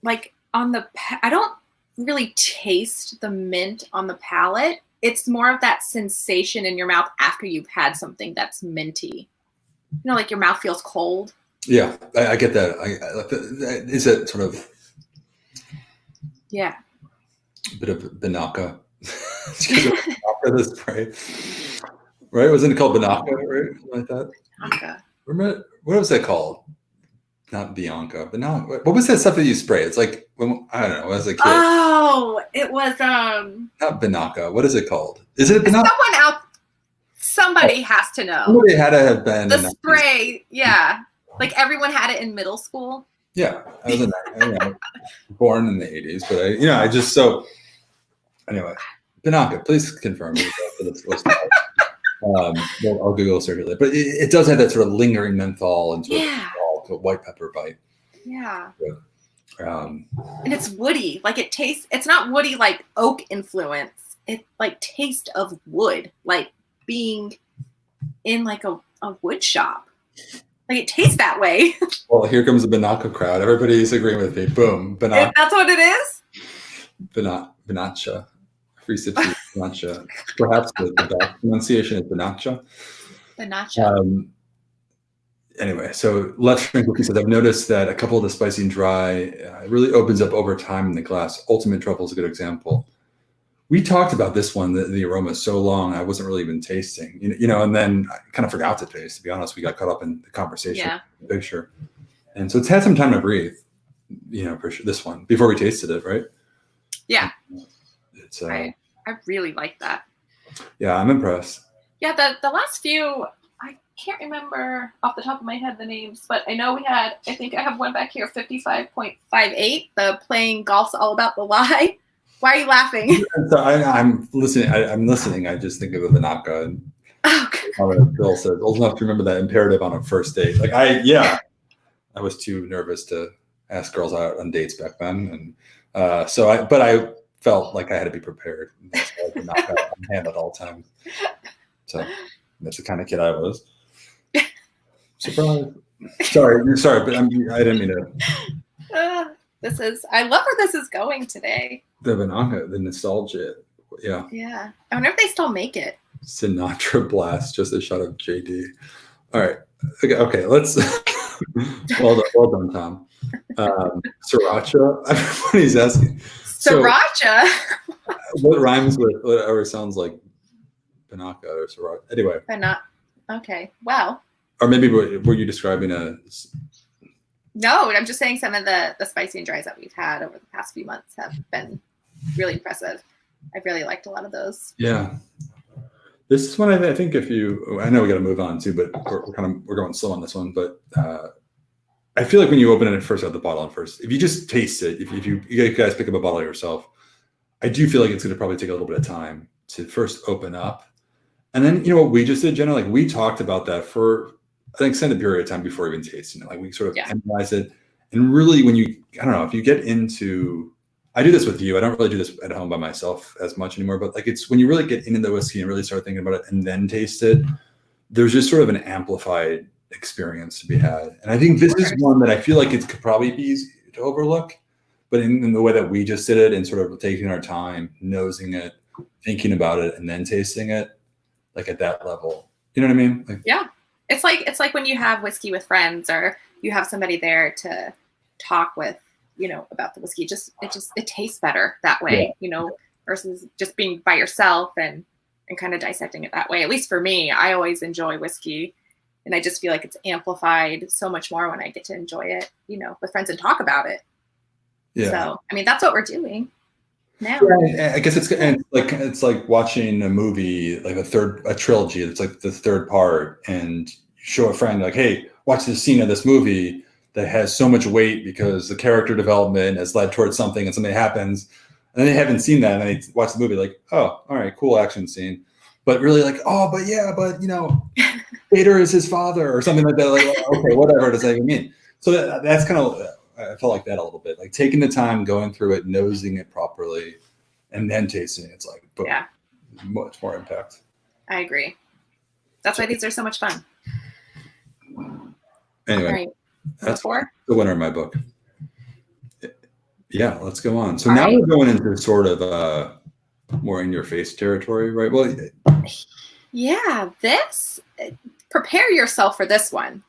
Like I don't really taste the mint on the palate. It's more of that sensation in your mouth after you've had something that's minty. Like your mouth feels cold. Yeah, I get that. Is it sort of? Yeah. A bit of Banaka. The spray. Right? Wasn't it called Banaka, right? Something like that? Banaka. Remember, what was that called? Not Bianca, but no. What was that stuff that you spray? It's like, I don't know, as a kid. Oh, it was not Banaka. What is it called? Is it Banaka? Somebody has to know. Somebody had to have been the spray. Yeah, like everyone had it in middle school. Yeah, I was born in the 80s, but I just so anyway. Banaka, please confirm me. I'll Google search it, but it does have that sort of lingering menthol and sort of white pepper bite. Yeah. And it's woody. Like it tastes. It's not woody like oak influence. It like taste of wood, like being in like a wood shop. Like it tastes that way. Well, here comes the Banaka crowd. Everybody's agreeing with me. Boom, Banaka. That's what it is. Banacha. Free substitute Banacha. Perhaps the best pronunciation is Banacha. Banacha. Anyway, so Let's Drink Whiskey says, I've noticed that a couple of the spicy and dry it really opens up over time in the glass. Ultimate Truffle is a good example. We talked about this one, the aroma so long, I wasn't really even tasting, and then I kind of forgot to taste, to be honest. We got caught up in the conversation, the picture. And so it's had some time to breathe, for sure, this one, before we tasted it, right? Yeah. It's I really like that. Yeah, I'm impressed. Yeah, the last few, I can't remember off the top of my head the names, but I know I think I have one back here, 55.58, the Playing Golf's All About the Lie. Why are you laughing? So I'm listening. I'm listening. I just think of the Banaka and Bill said, old enough to remember that imperative on a first date. Like I was too nervous to ask girls out on dates back then, and but I felt like I had to be prepared. That's why I did not have it on hand at all times. So that's the kind of kid I was. Surprise! Sorry, but I didn't mean to. I love where this is going today. The Banaka, the nostalgia. Yeah. Yeah. I wonder if they still make it. Sinatra Blast, just a shot of JD. All right. Okay, let's well done, Tom. Sriracha. Everybody's asking. Sriracha. What rhymes with whatever sounds like Banaka or Sriracha? Anyway. Okay. Wow. Or maybe were you describing a? No, I'm just saying some of the spicy and dries that we've had over the past few months have been really impressive. I've really liked a lot of those. Yeah. This is one I think I know we got to move on too, but we're going slow on this one. But I feel like when you open it first out the bottle if you just taste it, if you guys pick up a bottle yourself, I do feel like it's going to probably take a little bit of time to first open up. And then, what we just did, Jenna, like we talked about that for an extended period of time before even tasting it. Like we sort of analyze it. And really when I don't know, if you get into, I do this with you. I don't really do this at home by myself as much anymore, but like it's when you really get into the whiskey and really start thinking about it and then taste it, there's just sort of an amplified experience to be had. And I think this is one that I feel like it could probably be easy to overlook, but in the way that we just did it and sort of taking our time, nosing it, thinking about it, and then tasting it, like at that level. You know what I mean? Like, yeah. It's like when you have whiskey with friends or you have somebody there to talk with, about the whiskey. It tastes better that way, versus just being by yourself and kind of dissecting it that way. At least for me, I always enjoy whiskey, and I just feel like it's amplified so much more when I get to enjoy it, with friends and talk about it. Yeah. So, I mean, that's what we're doing now. Yeah, I guess it's like watching a movie, like a trilogy. It's like the third part, and you show a friend like, hey, watch this scene of this movie that has so much weight because the character development has led towards something and something happens. And they haven't seen that, and they watch the movie like, oh, all right, cool action scene. But really like, oh, but Vader is his father or something like that. Like, okay, whatever does that even mean? So that's kind of, I felt like that a little bit. Like taking the time, going through it, nosing it properly, and then tasting it. It's like, boom, much more impact. I agree. That's why these are so much fun. Anyway, right. That's the winner of my book. Yeah, let's go on. So now we're going into sort of more in your face territory, right? Well, yeah, prepare yourself for this one.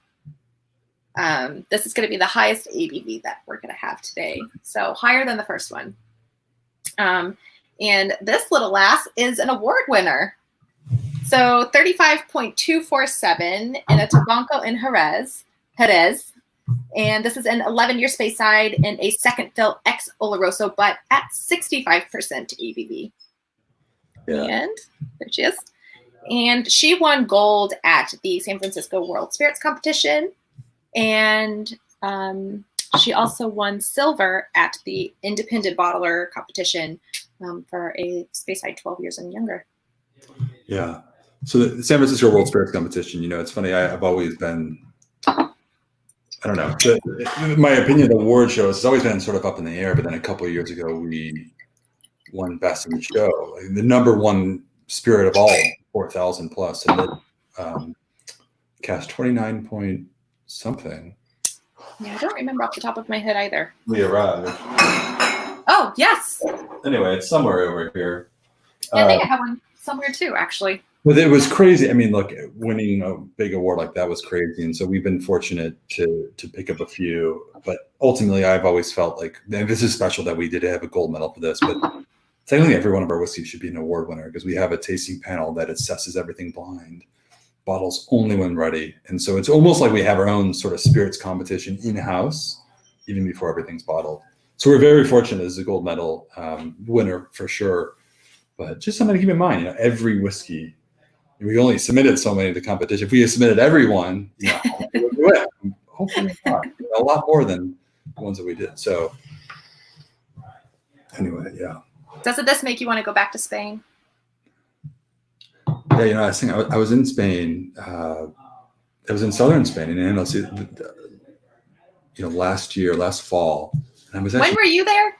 This is going to be the highest ABV that we're going to have today. So higher than the first one. And this little lass is an award winner. So 35.247 in a tabanco in Jerez. And this is an 11-year Speyside and a second fill ex Oloroso, but at 65% ABV. Yeah. And there she is. And she won gold at the San Francisco World Spirits Competition. And she also won silver at the Independent Bottler Competition for a Speyside 12 years and younger. Yeah. So the San Francisco World Spirits Competition, it's funny. I've always been, I don't know. In my opinion, the award shows has always been sort of up in the air. But then a couple of years ago, we won best in the show, like the number one spirit of all, 4,000 plus, and it cast 29 point something. Yeah, I don't remember off the top of my head either. We arrived. Oh yes. Anyway, it's somewhere over here. Yeah, I think I have one somewhere too, actually. But it was crazy. I mean, look, winning a big award like that was crazy. And so we've been fortunate to pick up a few. But ultimately, I've always felt like this is special that we did have a gold medal for this. But technically, every one of our whiskeys should be an award winner because we have a tasting panel that assesses everything blind, bottles only when ready. And so it's almost like we have our own sort of spirits competition in-house, even before everything's bottled. So we're very fortunate as a gold medal winner for sure. But just something to keep in mind, every whiskey, we only submitted so many to the competition. If we had submitted everyone, we'll do it. Hopefully not. A lot more than the ones that we did. So anyway, yeah. Doesn't this make you want to go back to Spain? Yeah, I was thinking, I was in Spain. I was in southern Spain in Andalusia, last fall. And I was when were you there?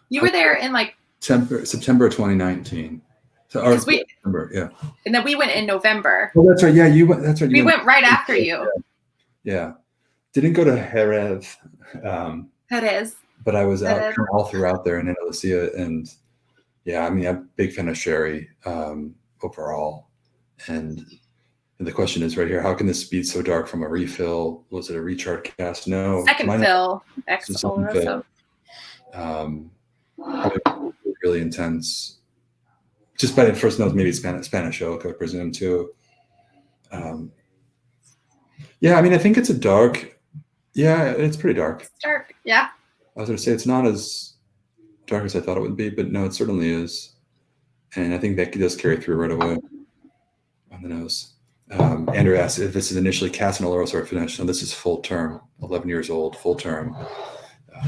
You were there in like September 2019. So, September, yeah. And then we went in November. Oh, that's right. Yeah, you went. That's right. We went right after you. Yeah. Didn't go to Jerez. Jerez. But I was out all throughout there in Andalusia, and yeah, I mean, I'm a big fan of sherry overall. And the question is right here: how can this be so dark from a refill? Was it a recharge cast? No. Second fill. Ex Oloroso. Really intense. Just by the first nose, maybe Spanish oak, I presume too. Yeah, I mean, I think it's a dark. Yeah, it's pretty dark. It's dark, yeah. I was going to say it's not as dark as I thought it would be, but no, it certainly is. And I think that does carry through right away on the nose. Andrew asked if this is initially cast in Oloroso or finished. No, this is full term, 11 years old, full term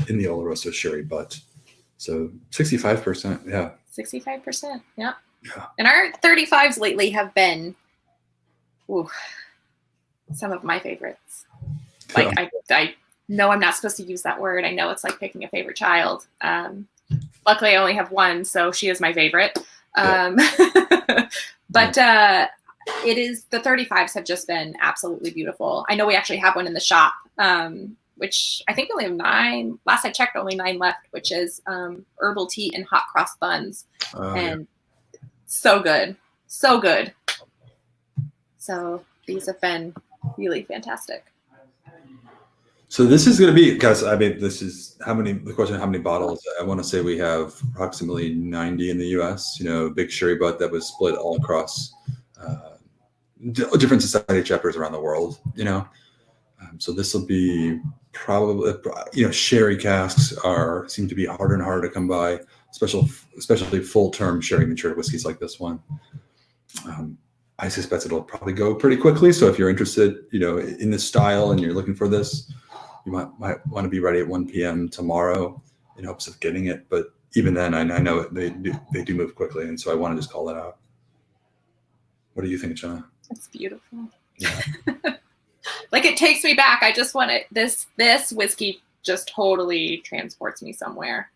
in the Oloroso sherry butt. So 65%, yeah. 65%, yeah. Yeah. And our 35s lately have been some of my favorites. Like I know I'm not supposed to use that word. I know it's like picking a favorite child. Luckily I only have one, so she is my favorite. But it is, the 35s have just been absolutely beautiful. I know we actually have one in the shop, which I think we only have 9. Last I checked, only 9 left, which is herbal tea and hot cross buns. And so good. So good. So these have been really fantastic. So this is going to be, guys, I mean, this is the question, how many bottles? I want to say we have approximately 90 in the US, big sherry butt that was split all across different society chapters around the world, so this will be probably, sherry casks seem to be harder and harder to come by, especially full-term sherry matured whiskeys like this one. I suspect it'll probably go pretty quickly. So if you're interested, in this style and you're looking for this, you might want to be ready at 1 p.m. tomorrow in hopes of getting it. But even then, I know they do move quickly, and so I want to just call that out. What do you think, Jenna? It's beautiful. Yeah. Like, it takes me back. I just want it. This whiskey just totally transports me somewhere.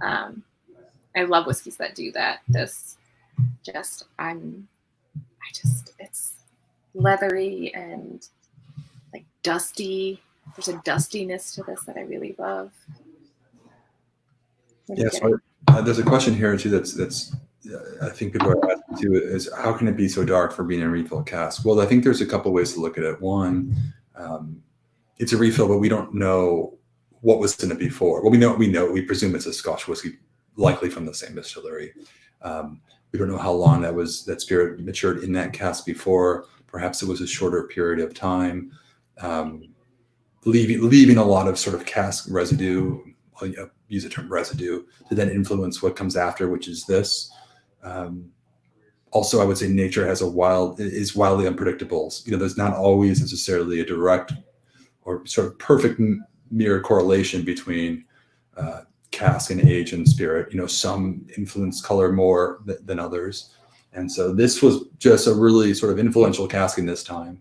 I love whiskeys that do that. This just, it's leathery and like dusty. There's a dustiness to this that I really love. Yes, there's a question here too. That's I think people are asking too, is how can it be so dark for being a refill cask? Well, I think there's a couple ways to look at it. One, it's a refill, but we don't know what was in it before. Well, we presume it's a Scotch whiskey, likely from the same distillery. We don't know how long that spirit matured in that cask before. Perhaps it was a shorter period of time, leaving a lot of sort of cask residue. I'll use the term residue to then influence what comes after, which is this. Also, I would say nature is wildly unpredictable. There's not always necessarily a direct or sort of perfect mirror correlation between cask and age and spirit. Some influence color more than others. And so this was just a really sort of influential cask in this time.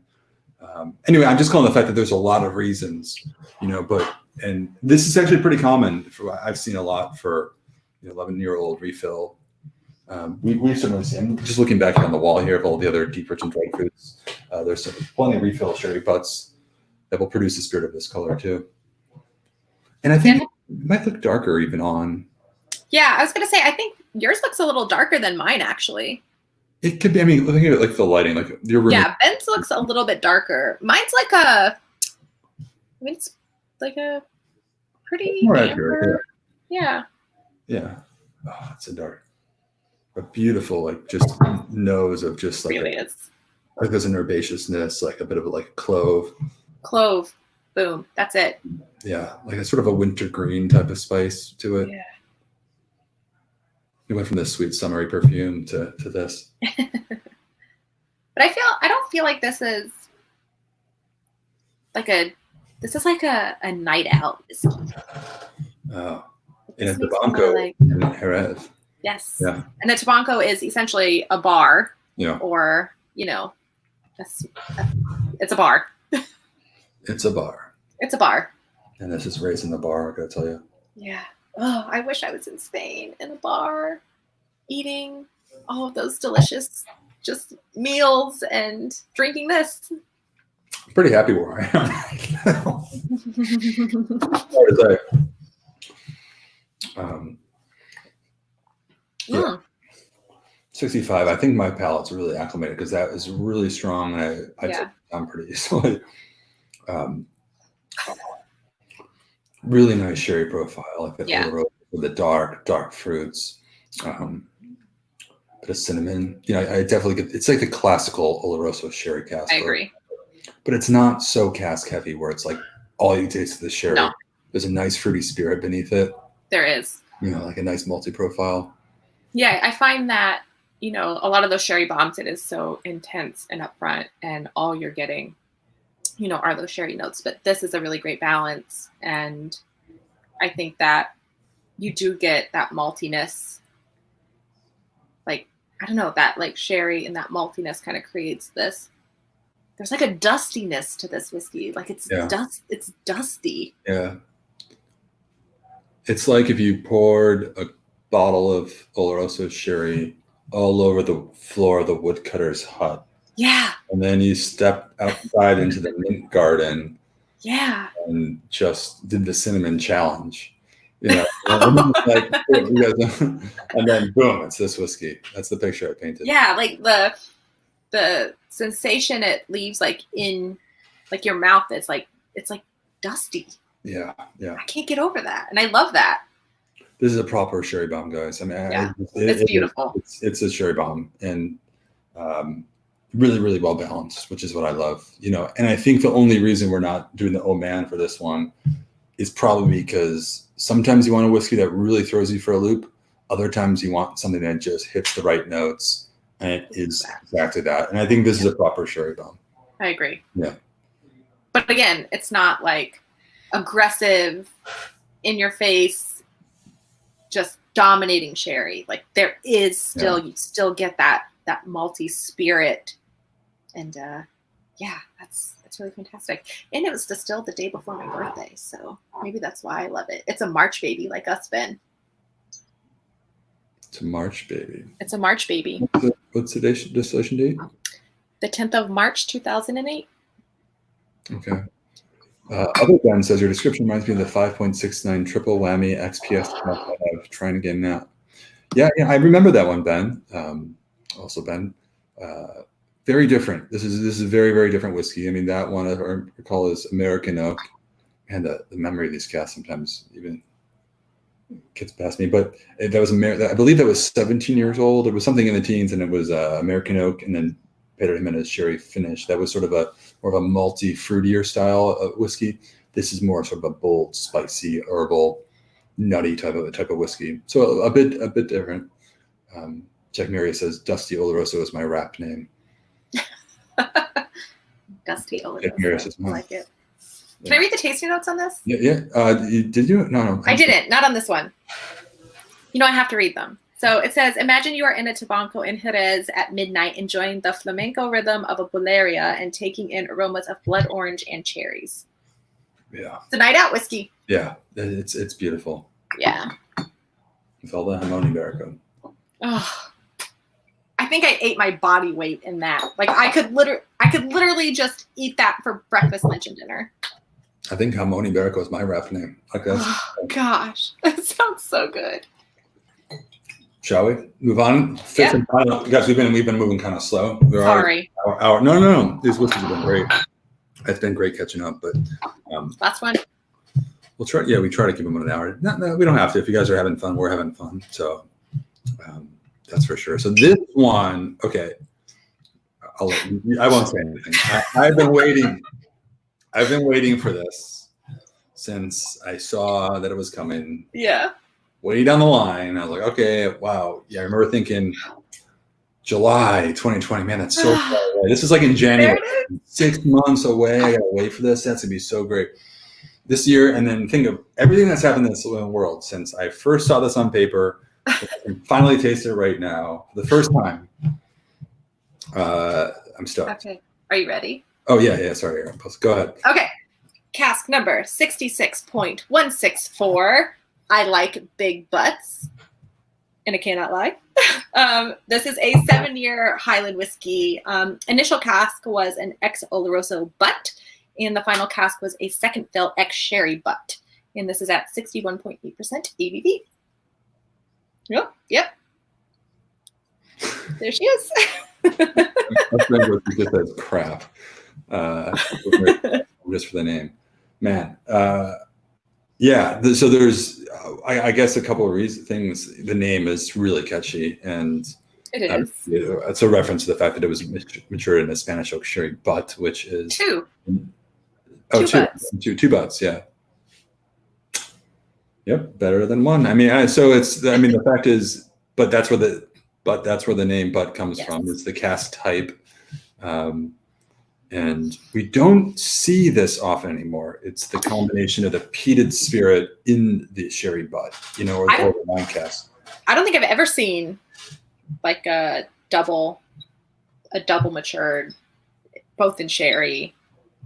Anyway, I'm just calling the fact that there's a lot of reasons, and this is actually pretty common. I've seen a lot for 11-year-old refill. We've certainly seen, I'm just looking back on the wall here of all the other Diedrich and dried fruits. There's plenty of refill sherry butts that will produce the spirit of this color too. And I think it might look darker even on. Yeah, I was going to say, I think yours looks a little darker than mine, actually. It could be. I mean, looking at it like the lighting, like your room. Yeah, Ben's looks a little bit darker. Mine's like it's like a pretty more amber. accurate, Yeah. Yeah. Oh, it's a dark, but beautiful, like just nose of just like really is. Like there's an herbaceousness, like a bit of like clove. Clove, boom. That's it. Yeah, like a sort of a winter green type of spice to it. Yeah. We went from this sweet summery perfume to this. But I don't feel like this is like a night out. Oh, in a tabanco in Jerez. Yes. Yeah. And the tabanco is essentially a bar. Yeah. Or, it's a bar. It's a bar. It's a bar. And this is raising the bar, I gotta tell you. Yeah. Oh, I wish I was in Spain in a bar eating all of those delicious just meals and drinking this. I'm pretty happy where I am right now. Yeah. 65. I think my palate's really acclimated because that is really strong, and I'm pretty easily. Really nice sherry profile, like the with the dark fruits, bit of cinnamon. I definitely get. It's like the classical Oloroso sherry cask. I agree, but it's not so cask heavy where it's like all you taste is the sherry. No. There's a nice fruity spirit beneath it. There is. Like a nice multi profile. Yeah, I find that a lot of those sherry bombs, it is so intense and upfront, and all you're getting, are those sherry notes. But this is a really great balance, and I think that you do get that maltiness. Like, I don't know, that like sherry and that maltiness kind of creates this. There's like a dustiness to this whiskey. Like it's it's dusty. Yeah. It's like if you poured a bottle of Oloroso sherry all over the floor of the woodcutter's hut. Yeah. And then you stepped outside into the mint garden. Yeah. And just did the cinnamon challenge. You know, like, and then boom, it's this whiskey. That's the picture I painted. Yeah, like the sensation it leaves like in like your mouth. It's like dusty. Yeah. I can't get over that, and I love that. This is a proper sherry bomb, guys. I mean, it's beautiful. It's a sherry bomb, and really, really well balanced, which is what I love. You know, and I think the only reason we're not doing the oh man for this one is probably because sometimes you want a whiskey that really throws you for a loop. Other times you want something that just hits the right notes, and it is exactly that. And I think this is a proper sherry bomb. I agree. Yeah. But again, it's not like aggressive, in your face, just dominating sherry. Like there is still, you still get that malty spirit. And that's really fantastic. And it was distilled the day before my birthday, so maybe that's why I love it. It's a March baby, like us, Ben. It's a March baby. It's a March baby. What's the distillation date? The 10th of March, 2008. Okay. Other Ben says your description reminds me of the 5.69 triple whammy XPS I'm trying again now. Yeah, I remember that one, Ben. Also, Ben. Very different. This is a very, very different whiskey. I mean, that one I recall is American oak, and the memory of these casks sometimes even gets past me. But that was I believe that was 17 years old. It was something in the teens, and it was American oak, and then Pedro Jimenez sherry finish. That was sort of more of a malty, fruitier style of whiskey. This is more sort of a bold, spicy, herbal, nutty type of whiskey. So a bit different. Jack Mary says Dusty Oloroso is my rap name. Dusty Oloroso. I like it. Yeah. Can I read the tasting notes on this? Yeah. Did you? No. I didn't. Not on this one. You know, I have to read them. So it says, imagine you are in a tabanco in Jerez at midnight, enjoying the flamenco rhythm of a buleria and taking in aromas of blood orange and cherries. Yeah. It's a night out whiskey. Yeah. It's beautiful. Yeah. With all the Hamoni Iberico. Oh. I think I ate my body weight in that. Like I could literally just eat that for breakfast, lunch, and dinner. I think Hamoni Iberico is my rap name. Like that. Oh, gosh, that sounds so good. Shall we move on? Fifth and final, guys. We've been moving kind of slow. Sorry. No. These whiskeys have been great. It's been great catching up, but last one. We'll try. Yeah, we try to keep them in an hour. No, we don't have to. If you guys are having fun, we're having fun. So. That's for sure. So this one, okay. I won't say anything. I've been waiting for this since I saw that it was coming. Yeah. Way down the line. I was like, okay, wow. Yeah, I remember thinking July 2020. Man, that's so far away. This is like in January. 6 months away. I gotta wait for this. That's gonna be so great. This year, and then think of everything that's happened in the world since I first saw this on paper. I can finally taste it right now for the first time. I'm stoked. Okay. Are you ready? Oh, yeah. Sorry, Aaron. Go ahead. Okay. Cask number 66.164. I like big butts. And I cannot lie. This is a 7-year Highland whiskey. Initial cask was an ex-Oloroso butt. And the final cask was a second fill ex-sherry butt. And this is at 61.8% ABV. Yep. There she is. That's what she just says crap. Just for the name. Man. So there's, I guess, a couple of things. The name is really catchy. And it is. It's a reference to the fact that it was matured in a Spanish oak sherry butt, which is... Two butts, yeah. Yep, better than one. I mean, the fact is, but that's where the name butt comes from. It's the cask type, and we don't see this often anymore. It's the combination of the peated spirit in the sherry butt, or the wine cask. I don't think I've ever seen like a double matured, both in sherry,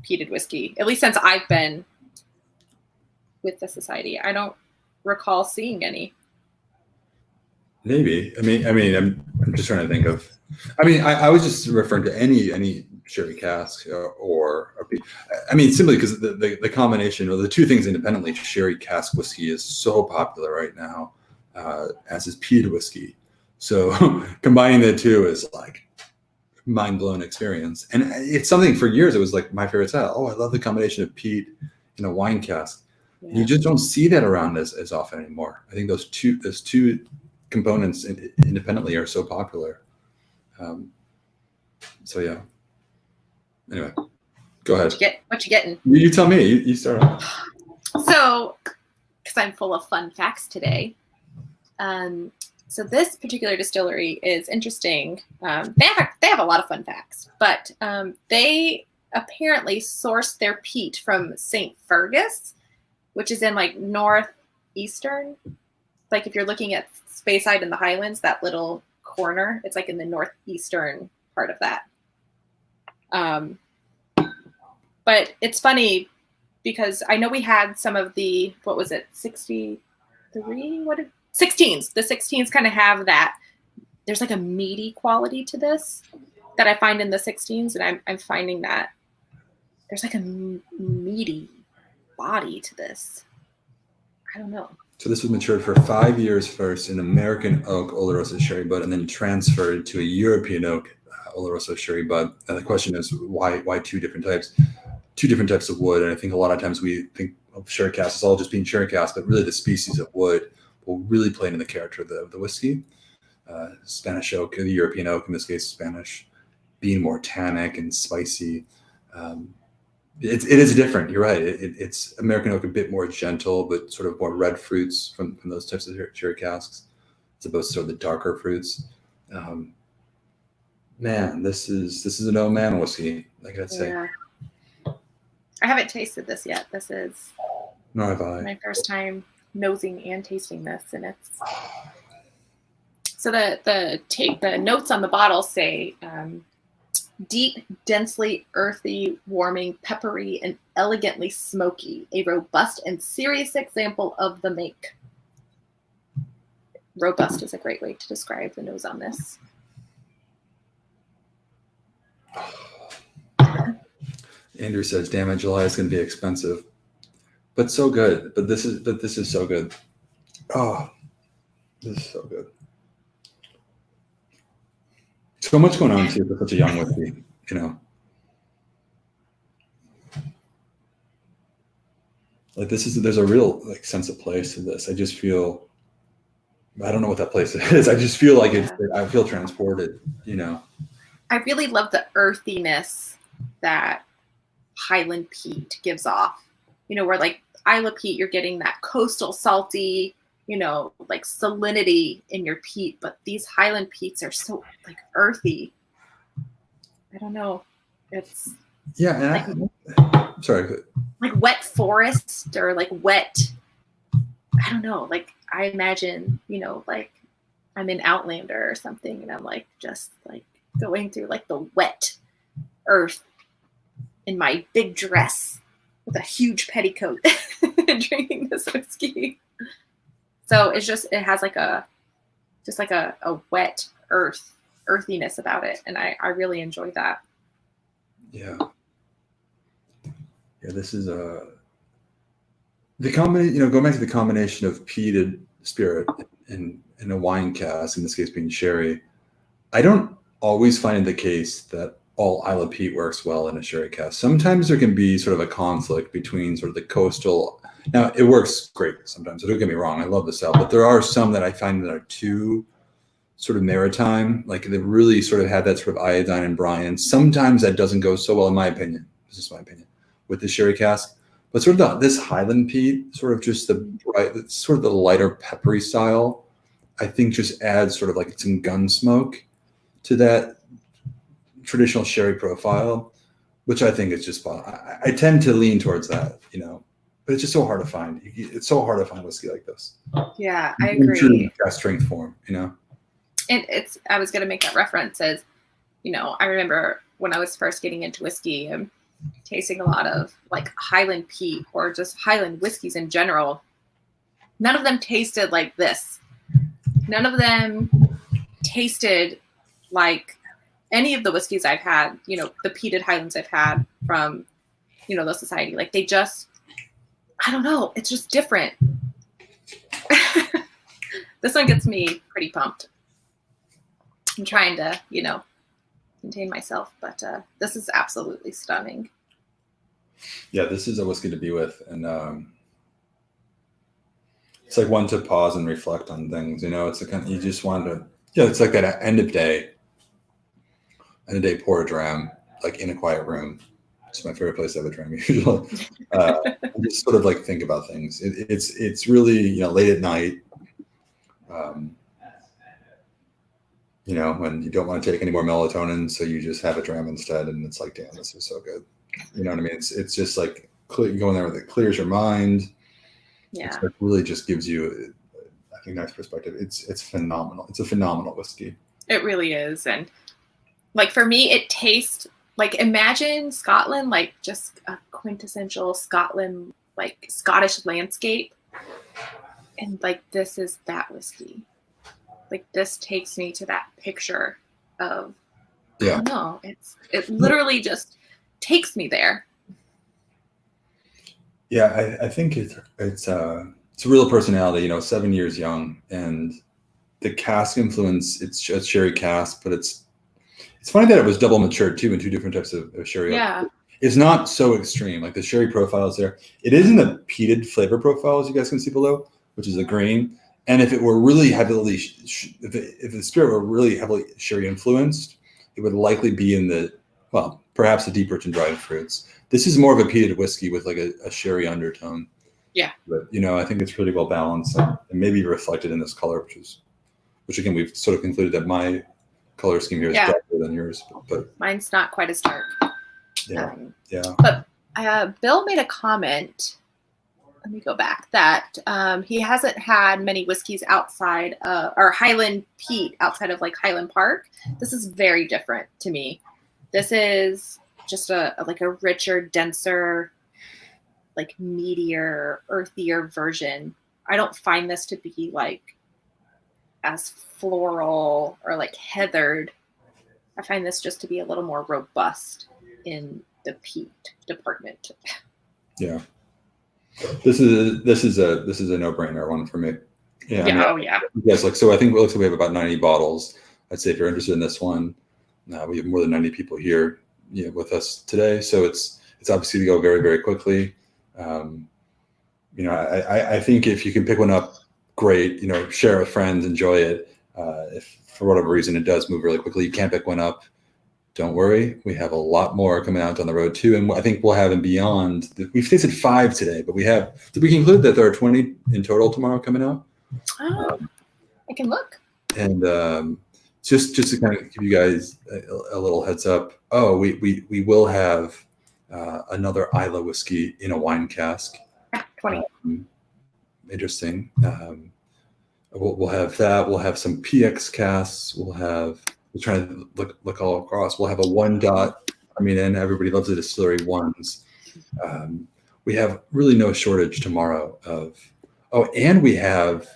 peated whiskey. At least since I've been with the society, I don't recall seeing any. Maybe. I mean, I'm just trying to think of. I mean, I was just referring to any sherry cask or I mean, simply because the combination of the two things independently, sherry cask whiskey is so popular right now, as is peated whiskey. So combining the two is like mind-blown experience, and it's something for years it was like my favorite style. Oh, I love the combination of peat in a wine cask. Yeah. You just don't see that around as often anymore. I think those two components independently are so popular. So yeah. Anyway, go ahead. What you getting? You tell me. You start off. So, because I'm full of fun facts today. So this particular distillery is interesting. They have a lot of fun facts, but they apparently source their peat from St. Fergus, which is in like northeastern. Like if you're looking at Speyside in the Highlands, that little corner, it's like in the northeastern part of that. But it's funny because I know we had some of the, what was it, 63? 16s. The 16s kind of have that. There's like a meaty quality to this that I find in the 16s, and I'm finding that there's like a meaty body to this. I don't know. So this was matured for 5 years first in American oak Oloroso sherry bud, and then transferred to a European oak Oloroso sherry bud. And the question is, why two different types? Two different types of wood. And I think a lot of times we think of sherry cask as all just being sherry cask, but really the species of wood will really play into the character of the whiskey. Spanish oak, the European oak, in this case Spanish, being more tannic and spicy. It is different. You're right. It's American oak, a bit more gentle, but sort of more red fruits from those types of sherry casks, as opposed to sort of the darker fruits. Man, this is an old man whiskey, I gotta say. Yeah. I haven't tasted this yet. This is Nor have I. my first time nosing and tasting this, and it's so the notes on the bottle say deep, densely earthy, warming, peppery, and elegantly smoky, a robust and serious example of the make. Robust is a great way to describe the nose on this. Andrew says, "Damn it, July is going to be expensive, but so good. But this is so good. Oh, this is so good. So much going on too for such a young whiskey, you know. Like there's a real like sense of place to this. I just feel, I don't know what that place is. I just feel like I feel transported, you know. I really love the earthiness that Highland peat gives off. You know, where like Isla peat, you're getting that coastal salty, you know, like salinity in your peat, but these Highland peats are so like earthy. I don't know. It's and like, sorry. Like wet forest or like wet, I don't know, like I imagine, you know, like I'm in Outlander or something and I'm like just like going through like the wet earth in my big dress with a huge petticoat drinking this whiskey. So it has like a wet earthiness about it. And I really enjoy that. Yeah. Yeah, this is the combination, you know, going back to the combination of peated spirit in a wine cask, in this case being sherry. I don't always find it the case that all Isla peat works well in a sherry cask. Sometimes there can be sort of a conflict between sort of the coastal. Now it works great sometimes, so don't get me wrong, I love the style, but there are some that I find that are too sort of maritime, like they really sort of had that sort of iodine and brine, and sometimes that doesn't go so well, in my opinion. This is my opinion with the sherry cask, but sort of this Highland peat, sort of just the bright, sort of the lighter peppery style, I think just adds sort of like some gun smoke to that traditional sherry profile, which I think is just fun. I tend to lean towards that, you know, but it's just so hard to find. It's so hard to find whiskey like this. Yeah, I agree. That strength form, you know. I was going to make that reference as, I remember when I was first getting into whiskey and tasting a lot of like Highland peat or just Highland whiskeys in general. None of them tasted like this. None of them tasted like any of the whiskeys I've had, the peated Highlands I've had from, the society. Like they just, I don't know. It's just different. This one gets me pretty pumped. I'm trying to, contain myself, but this is absolutely stunning. Yeah, this is a whiskey to be with, and it's like one to pause and reflect on things. It's the kind you just want to. Yeah, it's like that end of day pour a dram like in a quiet room. It's my favorite place to have a dram usually. And just sort of like think about things. It's really late at night. When you don't want to take any more melatonin, so you just have a dram instead, and it's like, damn, this is so good. You know what I mean? It's just like going there with it clears your mind. Yeah, it really just gives you, I think, nice perspective. It's phenomenal. It's a phenomenal whiskey. It really is, and like for me, it tastes like, imagine Scotland, like just a quintessential Scotland, like Scottish landscape, and like this is that whiskey. Like this takes me to that picture of, I don't know, it literally just takes me there. Yeah, I think it's a real personality. 7 years young, and the cask influence. It's sherry cask, but it's funny that it was double matured too in two different types of sherry. Yeah, it's not so extreme. Like the sherry profile is there. It isn't a peated flavor profile, as you guys can see below, which is a green. And if it were really heavily, if the spirit were really heavily sherry influenced, it would likely be in perhaps the deep rich and dried fruits. This is more of a peated whiskey with like a sherry undertone. Yeah. But I think it's really well balanced and maybe reflected in this color, which again we've sort of concluded that my color scheme here is darker than yours, but mine's not quite as dark. Yeah. But Bill made a comment. Let me go back. That he hasn't had many whiskeys outside or Highland peat outside of like Highland Park. This is very different to me. This is just a richer, denser, like meatier, earthier version. I don't find this to be like as floral or like heathered. I find this just to be a little more robust in the peat department. Yeah. This is a no-brainer one for me. Yeah. Yes, so I think it looks like we have about 90 bottles. I'd say if you're interested in this one, we have more than 90 people here with us today. So it's obviously to go very, very quickly. I think if you can pick one up, great, share it with friends, enjoy it. If for whatever reason it does move really quickly, you can't pick one up, don't worry. We have a lot more coming out down the road too. And I think we'll have and beyond. We've tasted 5 today, but did we conclude that there are 20 in total tomorrow coming out? I can look. And just to kind of give you guys a little heads up. Oh, we will have another Islay whiskey in a wine cask. 20. Interesting. We'll have that. We'll have some PX casks. We're trying to look all across. We'll have a 1 dot coming in. Everybody loves the distillery ones. We have really no shortage tomorrow and we have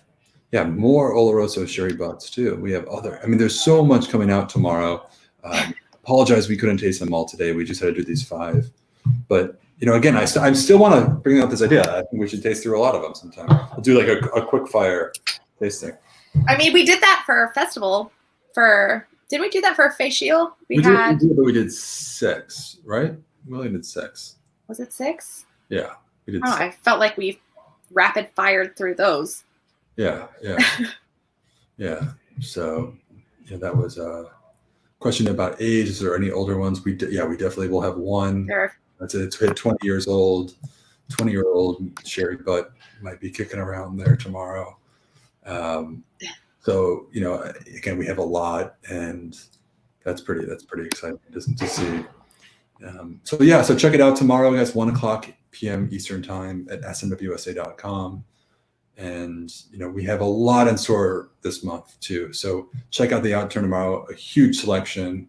more Oloroso sherry butts too. We have there's so much coming out tomorrow. Apologize we couldn't taste them all today. We just had to do these 5. But again, I still want to bring out this idea. I think we should taste through a lot of them sometime. We'll do like a quick fire tasting. We did that for a festival. Did we do that for a facial? We did 6, right? We only did 6. Was it 6? Yeah, we did. I felt like we rapid fired through those. Yeah. So, that was a question about age. Is there any older ones? We definitely will have one. That's it. It's 20 years old. 20-year-old sherry butt might be kicking around there tomorrow. So, again, we have a lot, and that's pretty exciting to see. So check it out tomorrow. That's 1:00 p.m. Eastern time at smwsa.com. And, we have a lot in store this month too. So check out the Outturn tomorrow, a huge selection.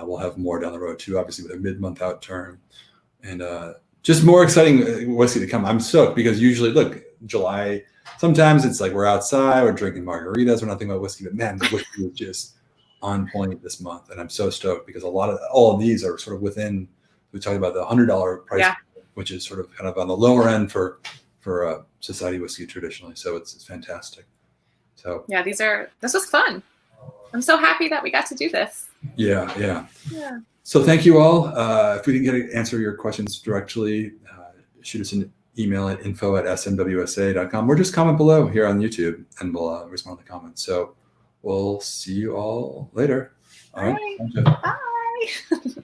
We'll have more down the road too, obviously with a mid-month Outturn. And just more exciting whiskey to come. I'm stoked because usually, look, July, sometimes it's like we're outside, we're drinking margaritas, we're not thinking about whiskey, but man, the whiskey is just on point this month. And I'm so stoked because all of these are sort of within, we talked about the $100 price, which is sort of kind of on the lower end for society whiskey traditionally. So it's fantastic. So yeah, this was fun. I'm so happy that we got to do this. Yeah. So thank you all. If we didn't get to answer your questions directly, shoot us an email at info@smwsa.com or just comment below here on YouTube and we'll respond to the comments. So we'll see you all later. All right. Bye.